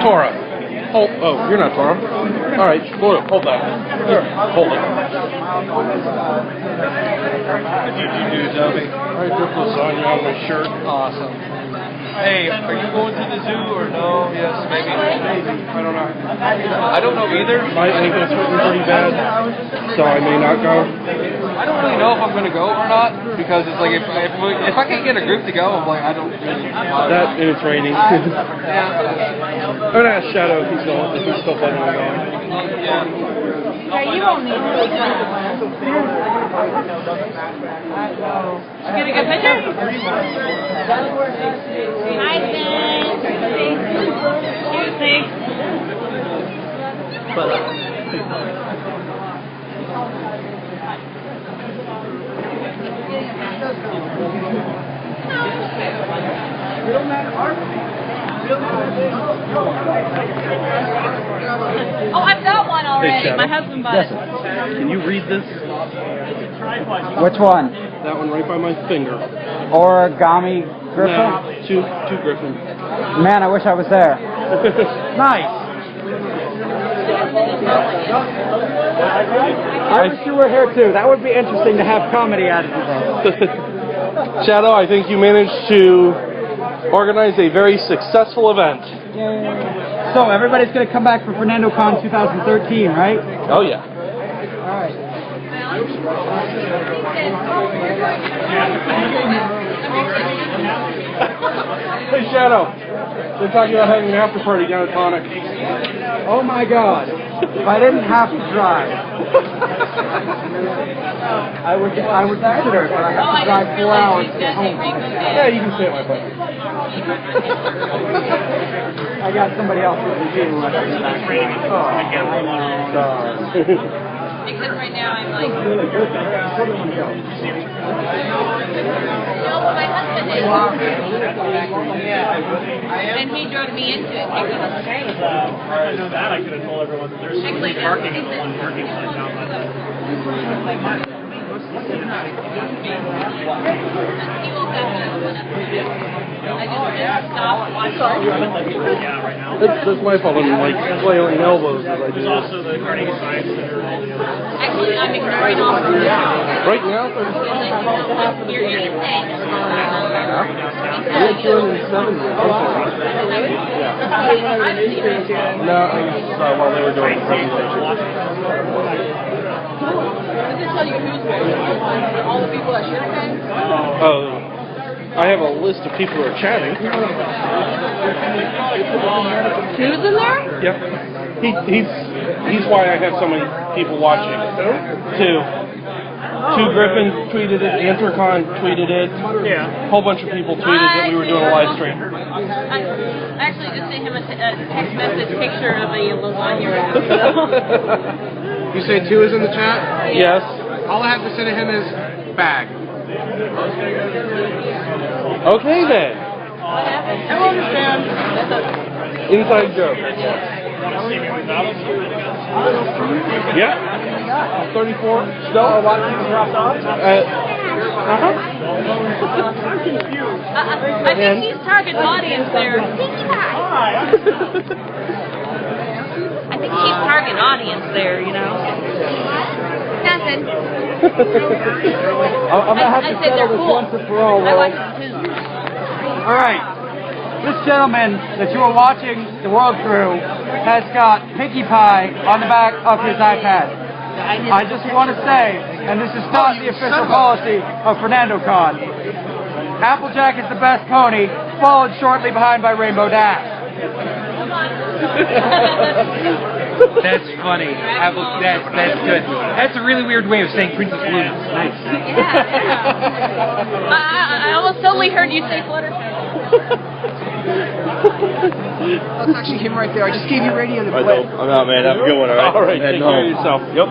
Tora. Oh, you're not Tora. All right, hold that. Here, hold it. What did you do, Toby? I dripped lasagna on my shirt. Awesome. Hey, are you going to the zoo or no? Yes, maybe. I don't know. I don't know either. My ankle's hurting pretty bad, so I may not go. I don't really know if I'm going to go or not, because it's like, if I can't get a group to go, I'm like, I don't really want to. That and it's raining. I'm going to ask Shadow if he's going, if he's still planning on going. Yeah. Yeah, you won't need to. Get a good picture? Hi, thanks. Oh, I've got one already. Shadow. My husband bought it. Can you read this? Which one? That one right by my finger. Origami Griffin? No, two Griffin. Man, I wish I was there. Nice. I wish you were here too. That would be interesting to have comedy added to that. Shadow, I think you managed to organize a very successful event. So everybody's going to come back for FernandoCon 2013, right? Oh, yeah. All right. Hey, Shadow. They're talking about having an after party down at Tonic. Oh my God! If I didn't have to drive, I would consider it, but I have to drive 4 hours to get home. Yeah, you can stay at my place. I got somebody else with me too. Because right now I'm like... No, my husband is. And he drove me into it. I know that. I could have told everyone that there's free parking in the one parking lot now. That's my fault. I'm like flailing elbows as I do There's also the Carnegie Science Center. Actually, I'm ignoring all of them. Right now? You're insane. You're 207. Yeah. No, I saw while they were doing the presentation. Does it tell you who's all the people that should have been? Oh, I have a list of people who are chatting. Who's in there? Yep. He's why I have so many people watching. Two Griffin tweeted it, Anthropon tweeted it. Yeah. A whole bunch of people tweeted that we were doing a live stream. I actually just sent him a text message picture of a lasagna wrap. You say 2 is in the chat? Yes. All I have to say to him is bag. Okay then. I will understand. Inside joke. Yeah. 34. Still? I'm confused. I think he's target audience there. I think he's target audience there, you know. Nothing. I'm gonna have to settle this once and for all. All right. This gentleman that you are watching the world through has got Pinkie Pie on the back of his iPad. I just want to say, and this is not the official policy of FernandoCon, Applejack is the best pony, followed shortly behind by Rainbow Dash. That's funny. That's good. That's a really weird way of saying Princess Luna. Nice. I almost totally heard you say Fluttershy. That's actually him right there. I just gave you radio to I play. know. I'm out, man. Have a good one, all right? All right, Heading take care of home. yourself. Yep.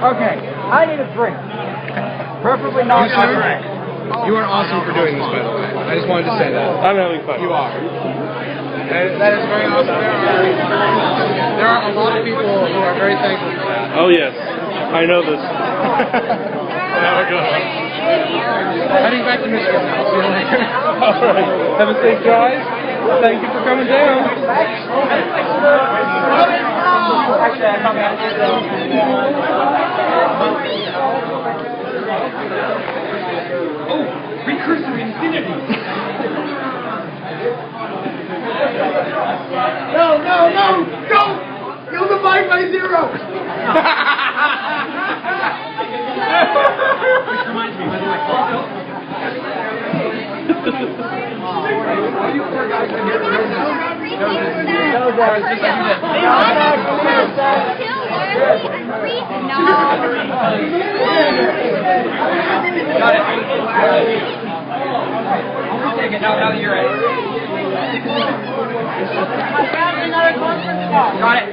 Okay, I need a drink. Preferably not You, sir? You are awesome for doing this, by the way. I just wanted to say that. I'm having fun. You are. That is very awesome. There are a lot of people who are very thankful for that. Oh, yes. I know this. Have a good one. Heading back to Michigan now. See you later. All right. Have a safe drive. Thank you for coming down. Oh, recursive infinity. No, no, no! Don't! You'll divide by zero! Which reminds me, by the way, got it. I'll take it now that you're ready. Got it.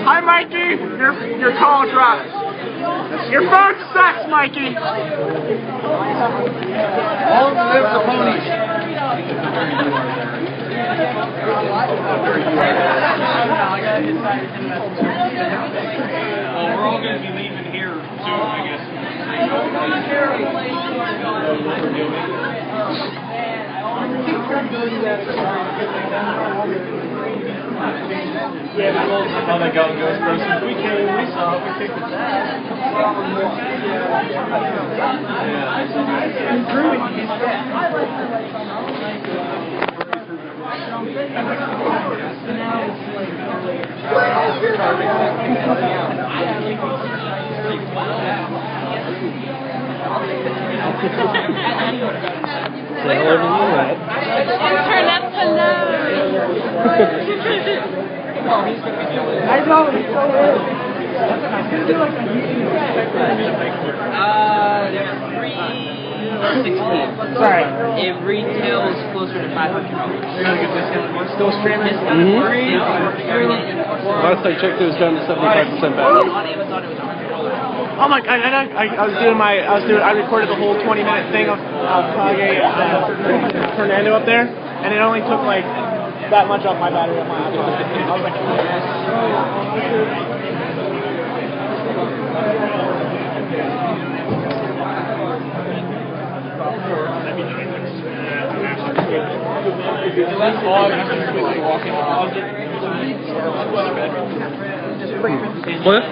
Hi, Mikey. Your call dropped. Your phone sucks, Mikey. All live the ponies. Well, we're all going to be leaving here soon, I guess. Yeah, how that going goes, person. We came, we saw, we kicked its ass. Internet hello. I know, he's so weird. 316. Sorry. It retails closer to $500. Still streaming? Mm-hmm. Last I checked, it was down to 75% battery. On Amazon, it was $100. Oh my god, I recorded the whole 20-minute thing of Kage and Fernando up there, and it only took like that much off my battery on my iPhone. I was like, What?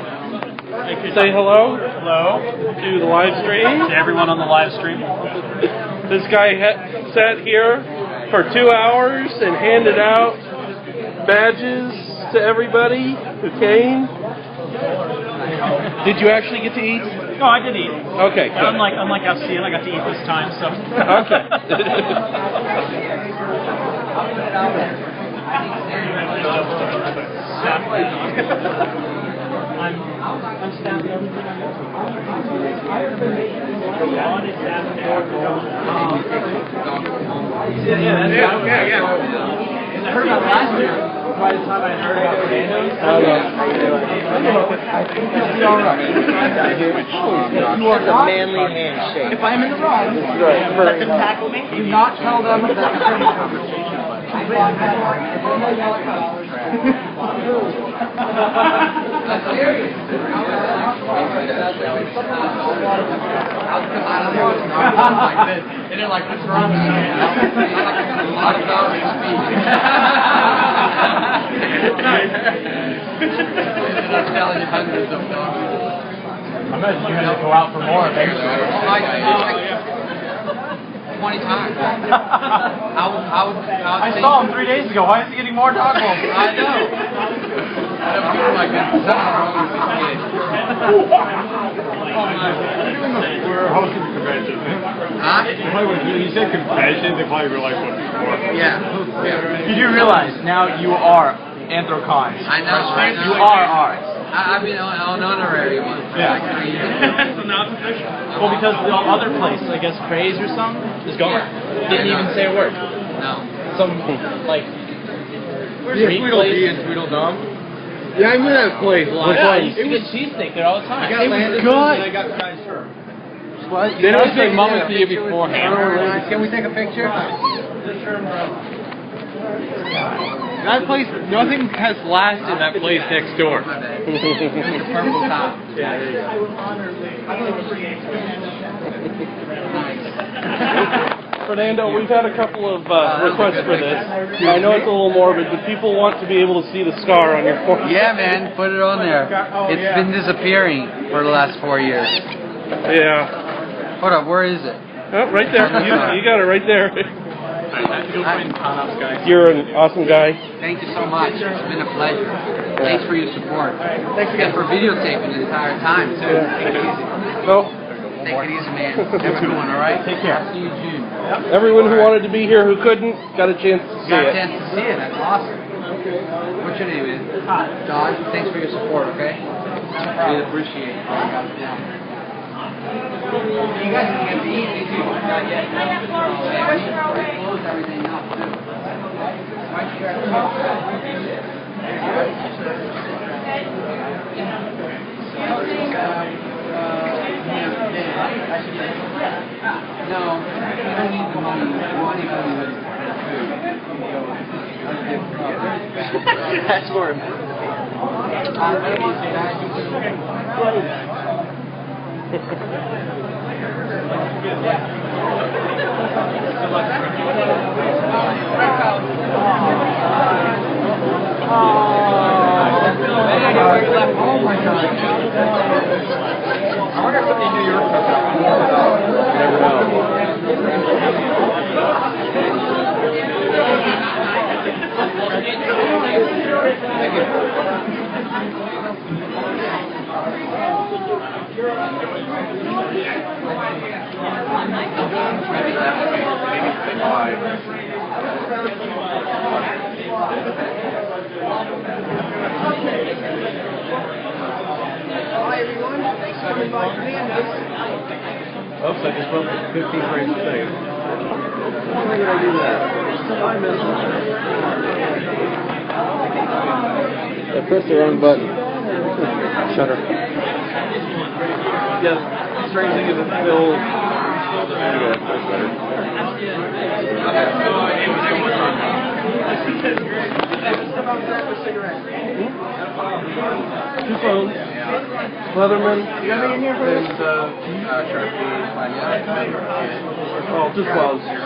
Say hello. Hello. To the live stream. To everyone on the live stream. This guy sat here for 2 hours and handed out badges to everybody who came. Did you actually get to eat? No, I did eat. Okay, good. Unlike Alcian, I got to eat this time, so. I'm stamped everything. I heard about last year. By the time I heard about Fernando's, you are not a manly handshake. If I'm in the wrong, let them tackle me. Do not tell them that it's a conversation. That's serious. And they're like, what's wrong with you? I'm telling you hundreds of dollars. I imagine you had to go out for more eventually. Like 20 times. I saw him 3 days ago. Why is he getting more dog balls? I know. I'm doing like something wrong with this kid. We're hosting the convention. Huh? You said convention, they probably realize what it's for. Yeah. You do realize now you are Anthrocons. I know. You are ours. I've been an honorary one. Yeah. Well, because the other place, I guess Praise or something, is gone. Didn't even say a word. No. Some, like, meat Tweedledee place? and Tweedledum. Yeah, I knew that place. Yeah, I used to get cheesesteak there all the time. It was good. I got Kaiser. They don't say mama to you beforehand. Can we take a picture? That place, nothing has lasted in that place next door. Purple top. Yeah, there you go. Fernando, we've had a couple of requests for this. I know it's a little morbid, but people want to be able to see the scar on your forehead. Yeah, man, put it on there. It's been disappearing for the last 4 years. Yeah. Hold up, where is it? Oh, right there. You got it right there. You're an awesome guy. Thank you so much. It's been a pleasure. Thanks for your support. Thanks again for videotaping the entire time, too. Take it easy. No. Take it easy, man. Have a good one, all right? Take care. I'll see you June. Everyone who wanted to be here who couldn't got a chance to see Got a it. chance to see it. That's awesome. What's your name, man? John. Thanks for your support, okay? We appreciate it. You guys can get to eat, too. Not yet. We closed everything up, too. No, you don't need the money. You want any money with That's more important. Oh my God. I wonder if somebody in New York took that. Never know. Hi everyone, thanks for coming by Fernando's. Oops, I just bumped 15 frames a second. Why did I do that? I pressed the wrong button. Shutter. Yes. Strange thing is it's still. Yeah, that's better. Two phones. Leatherman. You got me in here for this? And, oh, just gloves. Yeah,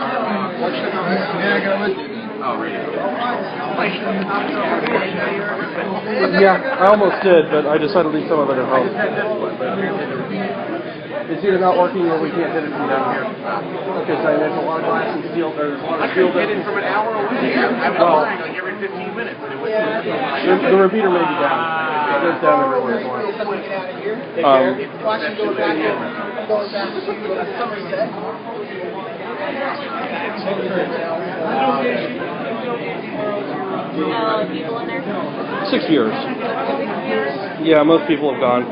I got with you. Yeah, I almost did, but I decided to leave some of it at home. It's either not working or we can't get it from down here. Because there's a lot of glass and steel. There's a lot of steel. Get it from an hour away. I'm Well, like every 15 minutes. the repeater may be down. It goes down everywhere. Watching going back to Somerset. People in there? 6 years. Yeah, most people have gone.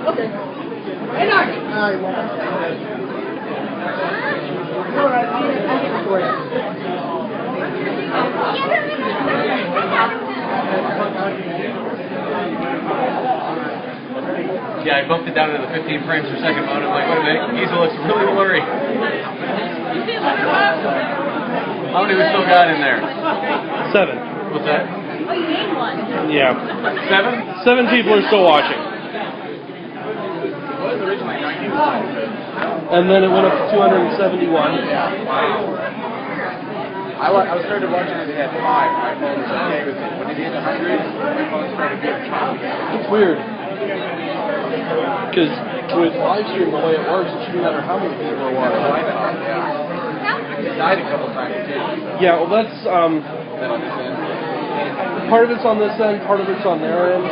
Okay. Hey, Mark. All right, I'll get it for Yeah, I bumped it down to the 15 frames per second mode. I'm like, wait a minute, Diesel looks really blurry. How many we still got in there? 7. What's that? Oh, you made one. Yeah. 7? 7 people are still watching. And then it went up to 271. I was started watching it at 5. My phone was okay with it. When it hit 100, my phone started getting choppy. It's weird. Because with live stream, the way it works, it shouldn't matter how many people are watching. It died a couple times too. Yeah, well, that's part of it's on this end, part of it's on their end.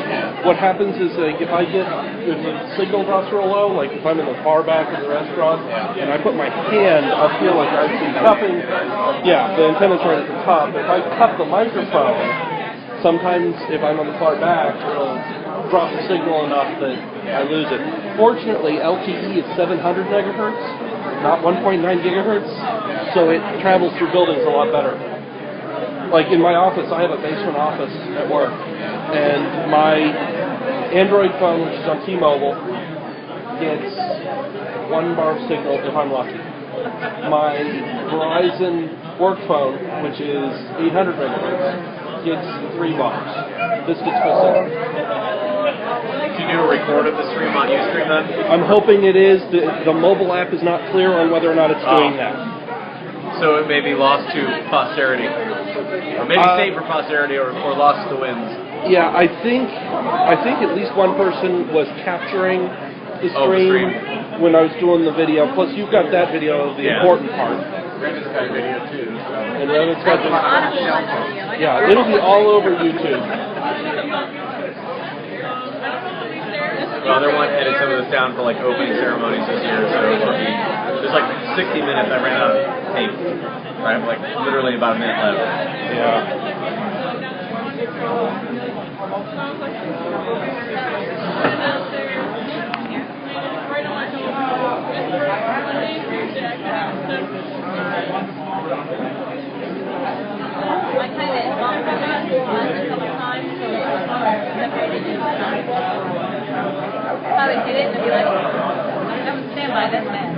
What happens is, like, if the signal drops real low, like if I'm in the far back of the restaurant and I put my hand up here like I've been cupping, yeah, the antenna's right at the top. If I cup the microphone, sometimes if I'm on the far back, it'll drop the signal enough that I lose it. Fortunately, LTE is 700 megahertz, not 1.9 gigahertz, so it travels through buildings a lot better. Like in my office, I have a basement office at work, and my Android phone, which is on T-Mobile, gets 1 bar of signal if I'm lucky. My Verizon work phone, which is 800 megahertz, gets 3 bars. This gets full signal. Can you do a record of the stream on Ustream then? I'm hoping it is. The mobile app is not clear on whether or not it's doing that. So it may be lost to posterity. Or maybe saved for posterity or lost to winds. Yeah, I think at least one person was capturing the stream when I was doing the video. Plus, you've got that video of the important part. Revan's got a video too. And Revan's got the... Yeah, it'll be all over YouTube. Well, they're wanting to edit some of this down for like opening ceremonies this year, so it'll be there's like 60 minutes. I ran out of tape. Right, I have like literally about a minute left. Yeah. I kind of bumped a couple times, so how they hit it and be like, I would stand by this man.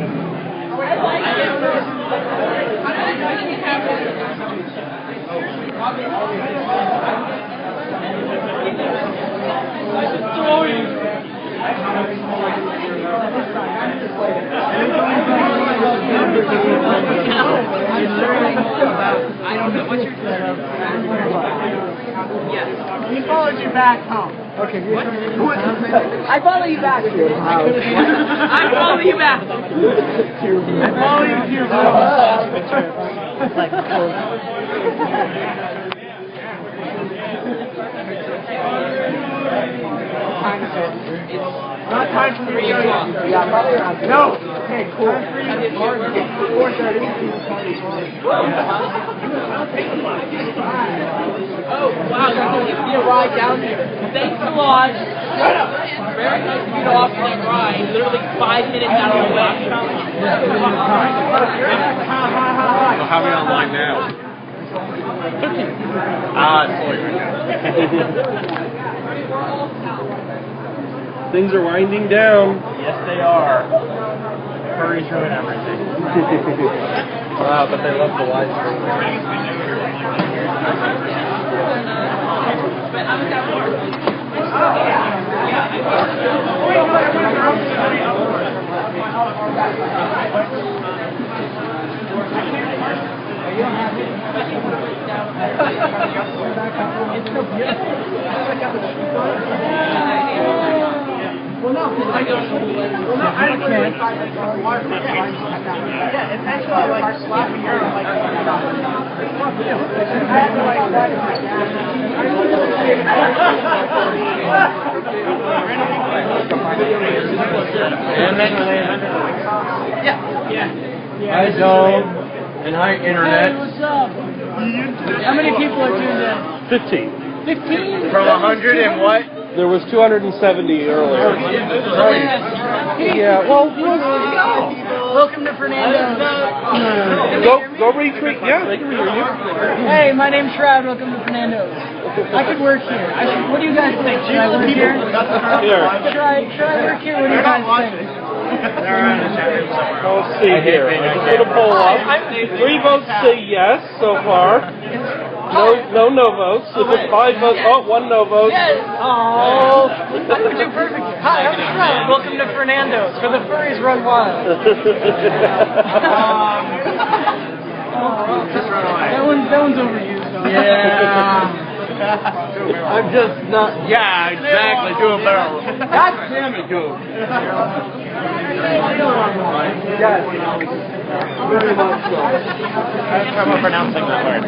I don't know what you're saying. Yes. He followed you back home. Okay. I follow you back. I follow you back. I follow you Not time for me to show you. Yeah, probably around. No. Okay, cool. 4:30. Oh, wow, you're going to give me a ride down here. Thanks a lot. Very nice to get off that ride. Literally 5 minutes out of the way. So how are we online now? Things are winding down. Yes, they are. Furries ruin everything. Wow, but they love the widescreen. Well, no, I don't. Well, no, I didn't really find it. Yeah, it's actually like slapping your like. Hi, Joe. And hi, Internet. Hey, what's up? How many people are tuned in? 15. 15? From 100 and what? There was 270 earlier. Yeah, well, Welcome to Fernando's. go retweet. Yeah, they can hear you. Hey, my name's Shroud. Welcome to Fernando's. I could work here. What do you guys think? Should I work here? Here. Should I work here? What do you guys think? Let's see here. I'm just going to pull up. 3 votes say yes so far. No votes. If it's 5 votes, 1 no vote. Yes. Oh, I would do perfect. Hi, I'm Shroud. Welcome to Fernando's. For the furries run wild. That one's overused. Though. Yeah. I'm just not. Yeah, exactly. Do a barrel. God damn it, dude. Yes. Very much so. How am I pronouncing that word?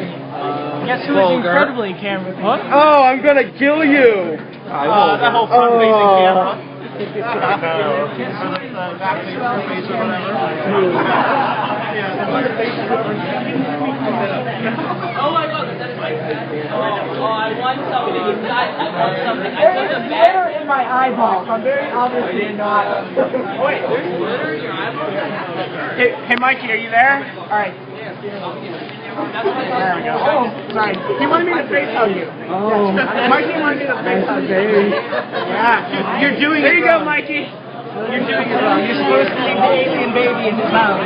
Guess who is incredibly camera? What? Oh, I'm going to kill you. That whole front-facing camera. Oh my God, that's right. Oh, I want something. I want something. I took a bet. my eyeballs. I'm very obviously not. Wait, there's glitter in your eyeballs? Hey, Mikey, are you there? All right. There we go. Oh, sorry. He wanted me to face hug you. Oh. Mikey wanted me to face hug you. Yeah. You're doing it wrong. There you go, Mikey. You're doing it wrong. You're supposed to leave the alien baby in his mouth.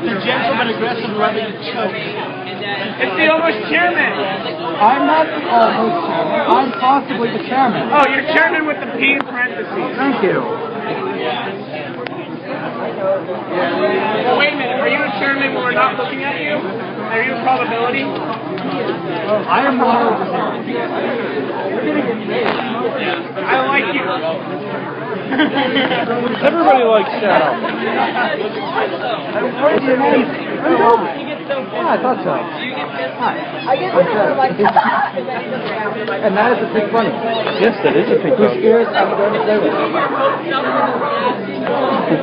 The gentle but aggressive rubbing the choke. It's the almost chairman. I'm not the almost chairman. I'm possibly the chairman. Oh, you're chairman with the P in parentheses. Thank you. Well, wait a minute. Are you a chairman when we're not looking at you? Are you a probability? I am one over here. I like you. Everybody likes Shadow. Yeah, I thought so. Hi. And that is a big funny. Yes, that is a pink Who scares I'm going to play with.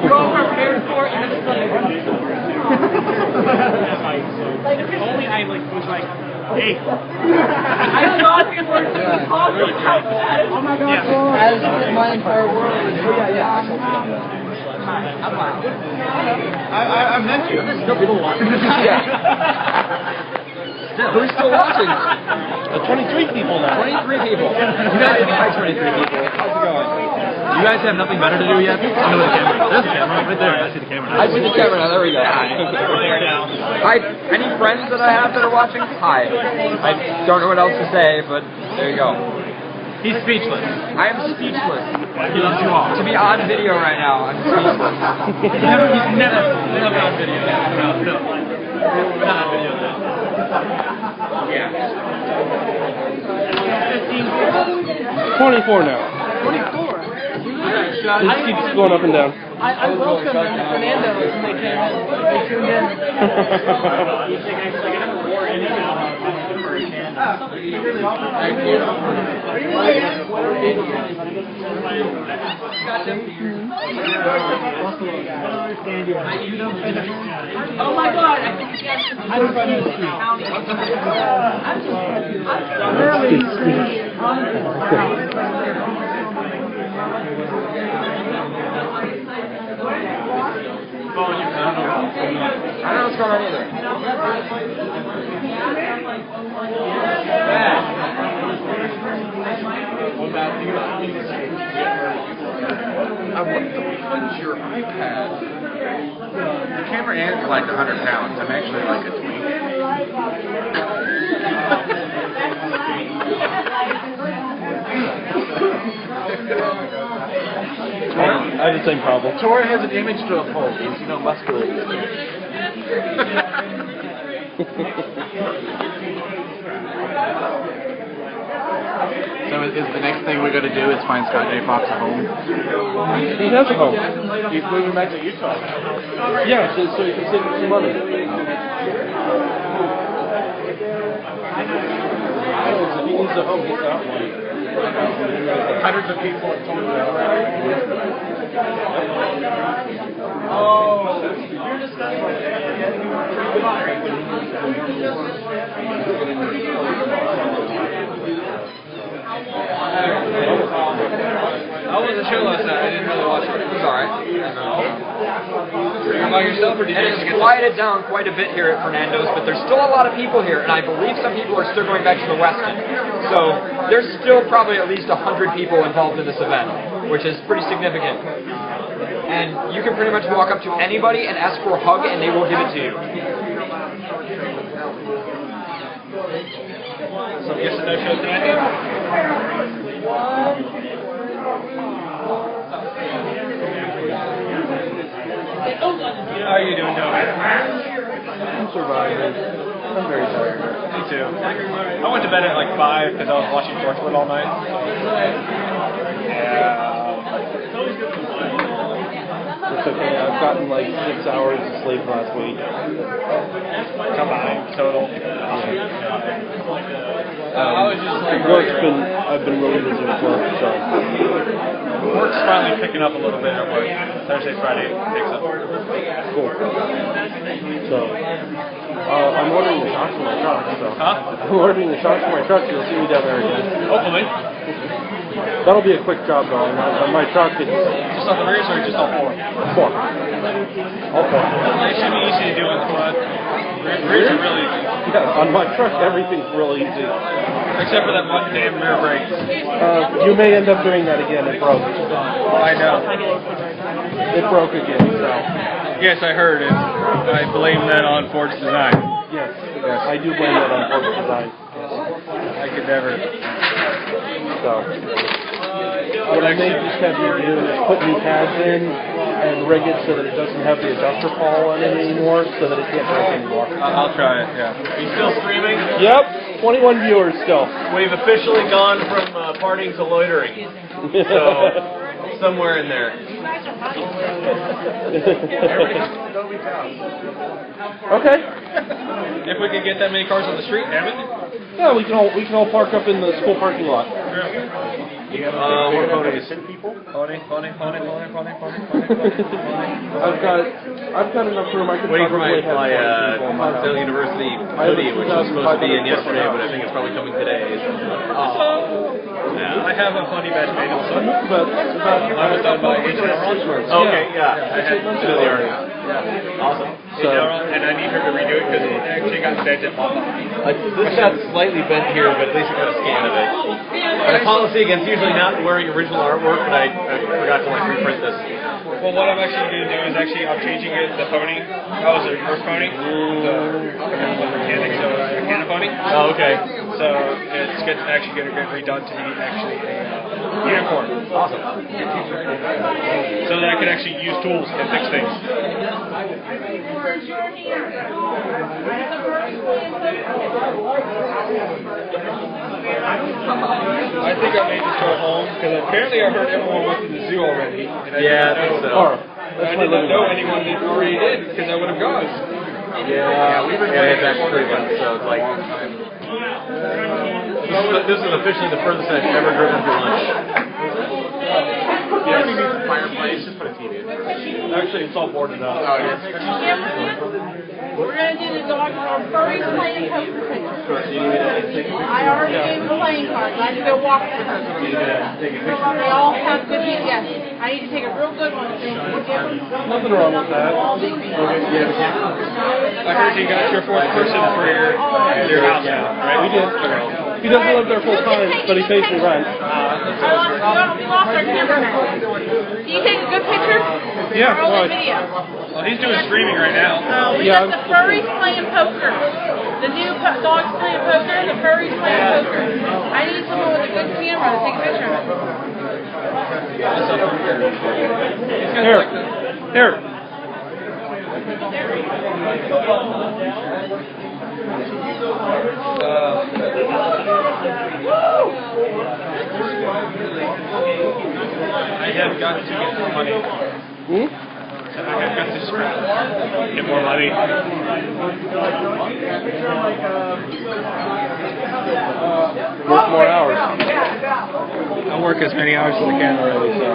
You're all prepared for it. If only I was like, hey. I thought you were talking about that. Oh my God, as is my entire world. I meant you. Still people watching. Who's still watching? 23 people now. 23 people. You guys, hi 23 people. How's it going? You guys have nothing better to do yet? I know the camera. There's the camera right there. I see the camera now. I see the camera now. There we go. Hi. Any friends that I have that are watching? Hi. I don't know what else to say, but there you go. He's speechless. I am speechless. He loves you all. To be on video right now, I'm speechless. He's never on video. No. We're not on video now. Yeah. 24 now. 24. It keeps going up and down. I welcome Fernando when they came in. They tuned in. Oh my God! I think it's I don't know what's going on either. What the fuck's your iPad? The camera is like 100 pounds. I'm actually like a twink. I have the same problem. Tori has an image to uphold. He's, muscular. So is the next thing we're going to do is find Scott J. Fox a home? He has a home. He's moving back to Utah. Yeah, so you can save some money. If he needs a home, he's out one. Hundreds of people have told me that already. Oh, you're discussing I was the show last night. I didn't really watch it. It was alright. By yourself, or did you just get quieted down quite a bit here at Fernando's, but there's still a lot of people here, and I believe some people are still going back to the Westin. So there's still probably at least 100 people involved in this event, which is pretty significant. And you can pretty much walk up to anybody and ask for a hug, and they will give it to you. So yes and no show tonight? How are you doing, Joe? I'm surviving. I'm very tired. Me too. I went to bed at like 5 because I was watching Torchwood all night. Yeah. It's okay. I've gotten like 6 hours of sleep last week. Combined total. I've been really busy with work, so. Work's finally picking up a little bit at work. Thursday, Friday picks up. Cool. So, I'm ordering the shocks for my truck, so. Huh? I'm ordering the shocks for my truck, so you'll see me down there again. Hopefully. That'll be a quick job, though. On my truck, it's... Just on the rears or just all four? Four. All four. It should be easy to do on the front. Rears are really easy. Yeah, on my truck, everything's really easy. Except for that one damn rear brake. You may end up doing that again. It broke. I know. It broke again, so... Yes, I heard it. I blame that on Ford's design. Yes, I do blame that on Ford's design. I could never. So, what I may just have you do is put new pads in and rig it so that it doesn't have the adjuster fall on it anymore, so that it can't break anymore. I'll try it, yeah. Are you still streaming? Yep, 21 viewers still. We've officially gone from partying to loitering. So, somewhere in there. Okay. If we could get that many cars on the street, damn it. Yeah, we can all park up in the school parking lot. You have we're voting to send people? Pony. I've got enough room. I can Waiting for probably have my 20 people in my Dale house. University hoodie, which was supposed to be in yesterday, but I think it's probably coming today. Yeah, I have a funny batch made also. But I was done by H.R. Rondsworth. Okay, yeah. I had to do the art. Awesome. And I need her to redo it because it actually got bent at bottom. This got slightly bent here, but at least I got a scan of it. My policy against usually not wearing original artwork, but I forgot to reprint this. Well, what I'm actually going to do is I'm changing it, the pony. That was a reverse pony. The mechanic, so a cannon pony. Oh, okay. So it's actually going to get redone to be actually a unicorn. Awesome. So that I can actually use tools and fix things. I think I made this go home because apparently I heard everyone went to the zoo already. And I think so. I did not know anyone that already did because I would have gone. Yeah, we head back to Cleveland, so it's like this is officially the furthest I've ever driven for lunch. Yeah, we need a fireplace. Just put a TV in. Actually, it's all boarded up. We're going to do the dog furries playing poker picture. I already gave the playing cards. I need to go walk them. They all have good hits. Yes. I need to take a real good one. Nothing wrong with that. I heard you got your fourth person for your house now, right? We did. He doesn't live there full time, but he pays me rent. We lost our cameraman. Can you take a good picture? Yeah, Or only video? Well, he's doing streaming right now. We got the furries playing poker. The new dogs playing poker, the furries playing poker. I need someone with a good camera to take a picture of it. Here. I have got to get more money. I have got to scrap. Get more money. Work more hours. I'll work as many hours as I can already, so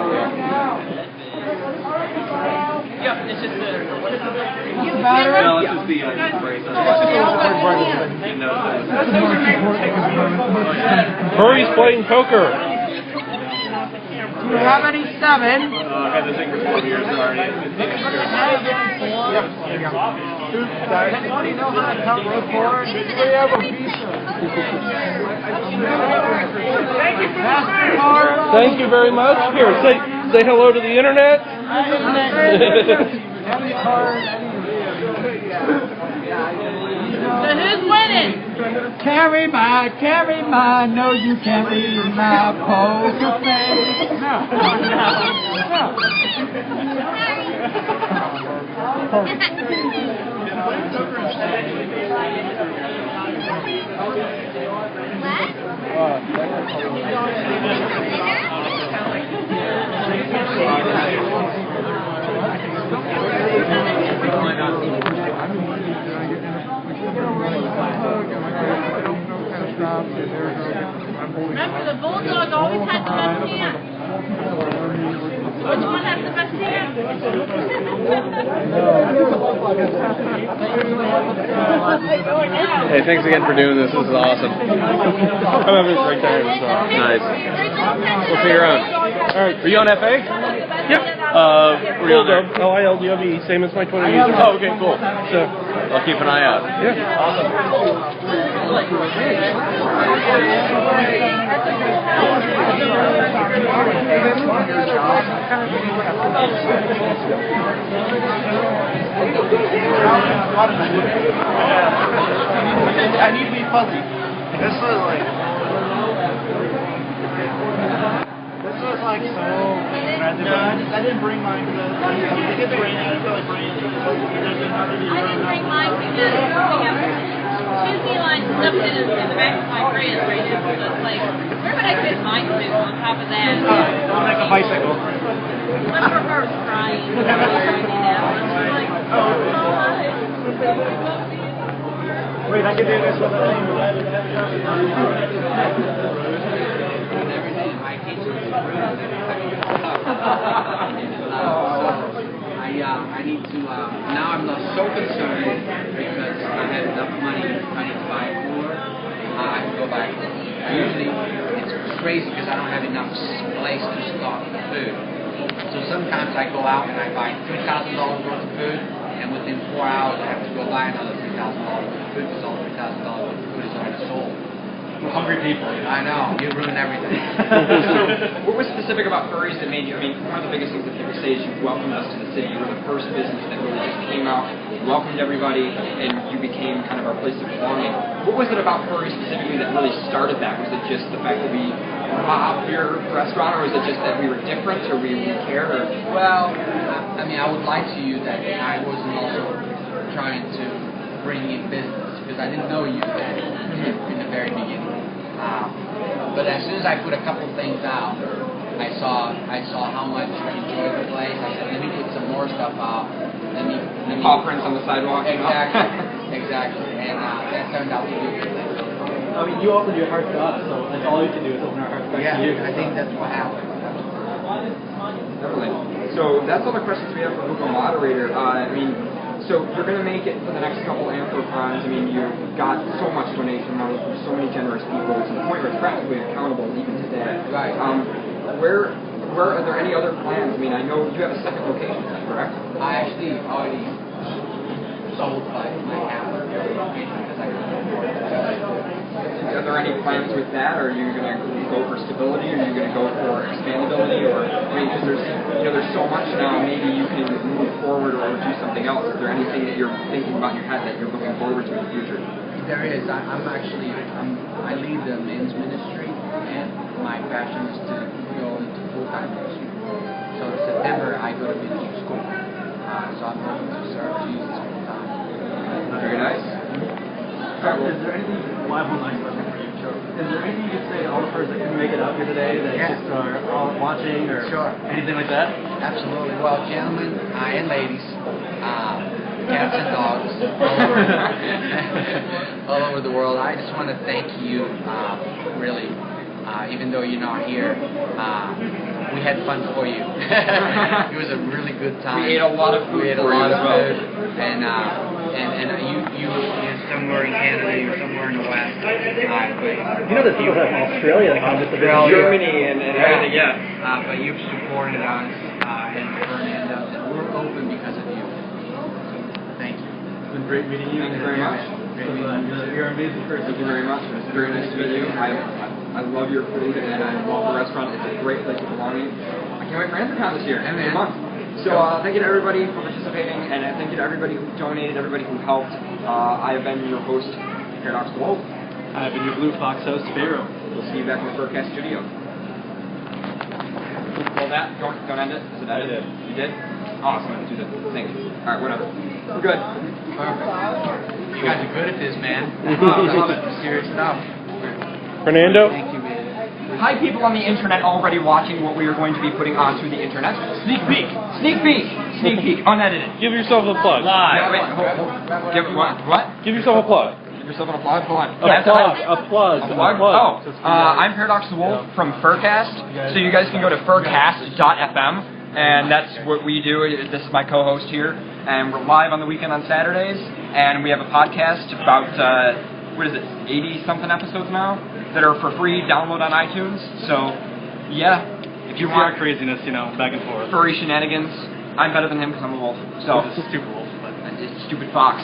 Yeah, it's just the... No, it's just the Murray's playing poker. Do you have any 7? I've had this thing for 4 years already. Anybody know how to cut road forward? Do we have a visa? MasterCard. Thank you very much. Here, say hello to the internet. So who's winning? Carry my, no you can't read my poker face. Bulldog always had the best hand. Which one has the best hand? Hey, thanks again for doing this. This is awesome. I'm having a great time. So. Nice. We'll see you around. All right. Are you on FA? Yep. Were you on there? LILDOV, same as my Twitter user. Oh, okay, cool. So I'll keep an eye out. Yeah. I need to be fuzzy. This was like so. I didn't bring mine because I did bring it. I feel like bringing it. I didn't bring mine because we have two beelines stuffed in the back of my Prius right now. So it's like, where would I fit my food on top of that? I'll make a bicycle. I prefer frying. You know? It's like, Wait, I can do this with I need to, now I'm not so concerned because I have enough money. If I need to buy more, I can go back. Usually, it's crazy because I don't have enough place to stock the food. So sometimes I go out and I buy $3,000 worth of food, and within 4 hours I have to go buy another $3,000 worth of food because all $3,000 worth of food is already sold. Hungry people. I know, you ruin everything. So, what was specific about furries that made you, I mean, one of the biggest things that people say is you welcomed us to the city. You were the first business that really just came out, welcomed everybody, and you became kind of our place of belonging. What was it about furries specifically that really started that? Was it just the fact that we robbed your restaurant, or was it just that we were different, or we cared? Or? Well, I mean, I would lie to you that I wasn't also trying to bring in business, because I didn't know you then in the very beginning. But as soon as I put a couple things out, I saw how much you enjoyed the place. I said, let me put some more stuff out. Let me paw prints on the sidewalk. Exactly, exactly. And that turned out to be a good thing. I mean, you opened your heart to us, so that's all we can do is open our hearts back to you. I think that's what happened. Definitely. So that's all the questions we have for Google Moderator. I mean, so you're going to make it for the next couple Anthrocons. I mean, you've got so much donation money from so many generous people to the point where it's practically accountable even today. Right. Where are there any other plans? I mean, I know you have a second location, is that correct? I actually already sold my half of the location because I couldn't afford it. Are there any plans with that? Or are you going to go for stability? Or are you going to go for expandability? Or, I mean, because there's so much now, maybe you can move forward or do something else. Is there anything that you're thinking about in your head that you're looking forward to in the future? There is. I lead the men's ministry, and my passion is to go into full-time ministry. So in September, I go to ministry school. So I'm hoping to serve Jesus full-time. Very nice. Is there anything, well, I have one last question for you, Joe. Is there anything you could say to all the furs that couldn't make it out here today that just are all watching or anything like that? Absolutely. Well, gentlemen and ladies, cats and dogs all over the world, I just want to thank you, really. Even though you're not here, we had fun for you. It was a really good time. We ate a lot of food. And you're somewhere in Canada, you're somewhere in the West. You know the people from Australia that come to visit Germany and everything, yeah. But you've supported us and Fernando, and we're open because of you. Thank you. It's been great meeting you. Thank you very much. You're an amazing person. Thank you very much. It's very nice to meet you. I love your food and I love the restaurant. It's a great place of belonging. I can't wait for Anthrocon this year. End of the month. So thank you to everybody for participating, and thank you to everybody who donated, everybody who helped. I have been your host, Paradox Globe. I've been your Blue Fox host, Pharaoh. We'll see you back in the Furcast studio. Well, don't end it. Is it ended? You did? Awesome. Do the thing. All right, whatever. We're good. Perfect. You guys are good at this, man. I love it. Serious stuff. Fernando? Thank you, man. Hi, people on the internet already watching what we are going to be putting onto the internet. Sneak peek! Sneak peek! Sneak peek! Unedited. Give yourself a plug. Live. Wait, hold. Give what? What? Give yourself a plug. yourself an applause? Hold on. Applause. Oh, I'm Paradox the Wolf from Furcast. So you guys can go to furcast.fm, and that's what we do. This is my co-host here, and we're live on the weekend on Saturdays, and we have a podcast about, 80-something episodes now that are for free, download on iTunes. So, yeah, if you want craziness, back and forth. furry shenanigans, I'm better than him because I'm a wolf. So, It's a stupid wolf. it's a stupid fox.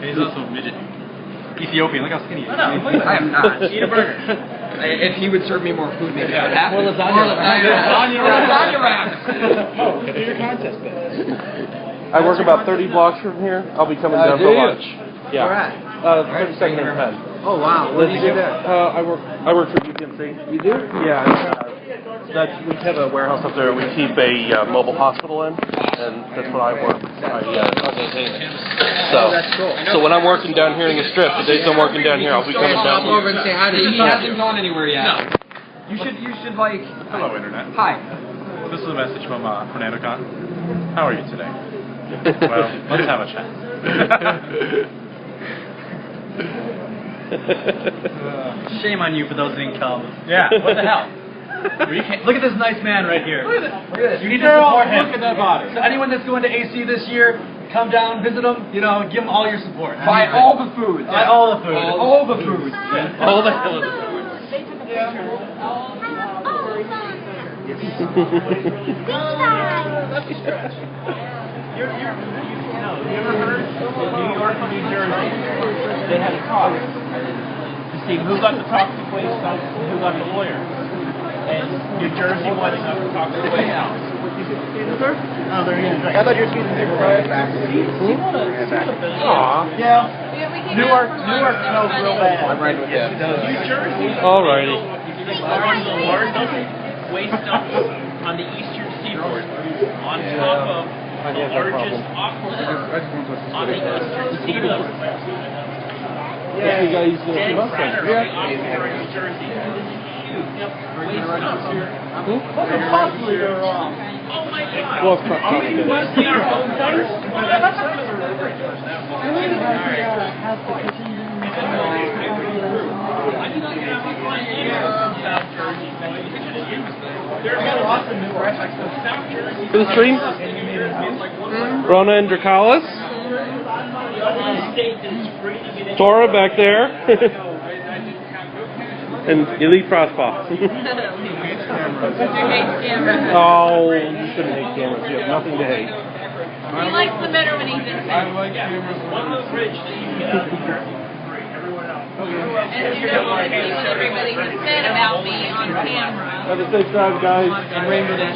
He's also a midget. Ethiopian, look how skinny he is. I am not. Eat a burger. If he would serve me more food, maybe I would have More to. lasagna Lasagna wraps. Do your contest I work about 30 blocks from here. I'll be coming down do for you? lunch. Yeah. Where at? 32nd and Penn. Oh wow, what do you do there? I work for UPMC. You do? Yeah. We have a warehouse up there. We keep a mobile hospital in, and that's what I work. That's cool. So when I'm working down here in the strip, the days I'm working down here, I'll be coming down Stop over and say hi to here. him. He hasn't gone anywhere yet. No. You should like. Hello, Internet. Hi. This is a message from FernandoCon. How are you today? Well, let's have a chat. Shame on you for those that didn't come. Yeah. What the hell? Look at this nice man right here. Look at this. You need to support him. Look at that body. So anyone that's going to AC this year, come down, visit him. Give them all your support. Buy all the food. Buy all the food. All the food. All the hell of the food. You ever heard in New York or New Jersey, they had a talk to see who got the talk to the White House and who got the lawyer. And New Jersey won enough to talk to the White House. Oh, they're in. I thought you were speaking to Brian back. Aw. Yeah. Newark smells real bad. I'm right with you. New Jersey. Alrighty. One of the largest waste dumps on the eastern seaboard, on top of the largest aquifer on the eastern seaboard. Yeah, you guys Dead must center have. of the aquifer in New Jersey. Huge waste dumps. What could possibly go wrong? Oh my God. Well, it's probably good. Must be our own waters. For the stream? Rona and Dracalis. Tora back there. And Elite Frostpaw. Oh, you shouldn't hate cameras. You have nothing to hate. He likes them better when he's in I like cameras. One little bridge that you can get out here. And you know what everybody has said about me on camera. Have a safe drive, guys. And Rainbow Dash.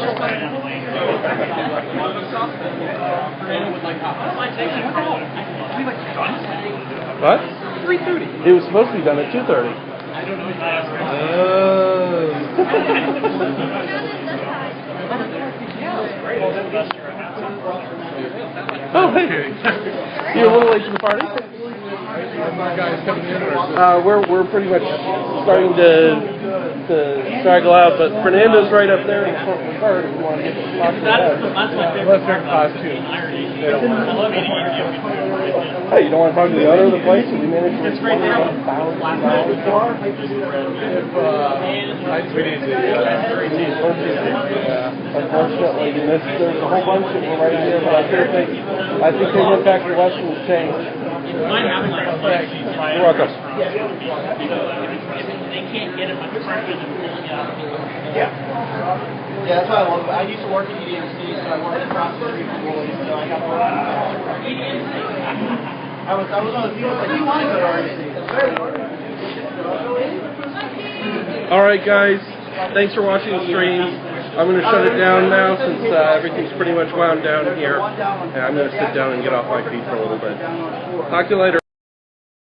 What? 3:30. It was supposed to be done at 2:30. Oh, hey. You're a little late to the party? We're pretty much starting to straggle out, but Fernando's right up there in the front of the card if you want to get the spot for that. Let's drink class too. Hey, you don't want to talk to the owner of the place? And we managed to It's right there. $1,000 for? I tweeted the Unfortunately, there's a whole bunch that were right here, but I think they went back to Western to change. You're welcome. They can't get it much fresher than pulling it out. Yeah, that's why I love it. I used to work at EDMC, so I worked across the street from Woolies, so I got to work at EDMC. I was on the field, like, you want to go to RDC? All right, guys. Thanks for watching the stream. I'm going to shut it down now since everything's pretty much wound down here. And I'm going to sit down and get off my feet for a little bit. Talk to you later.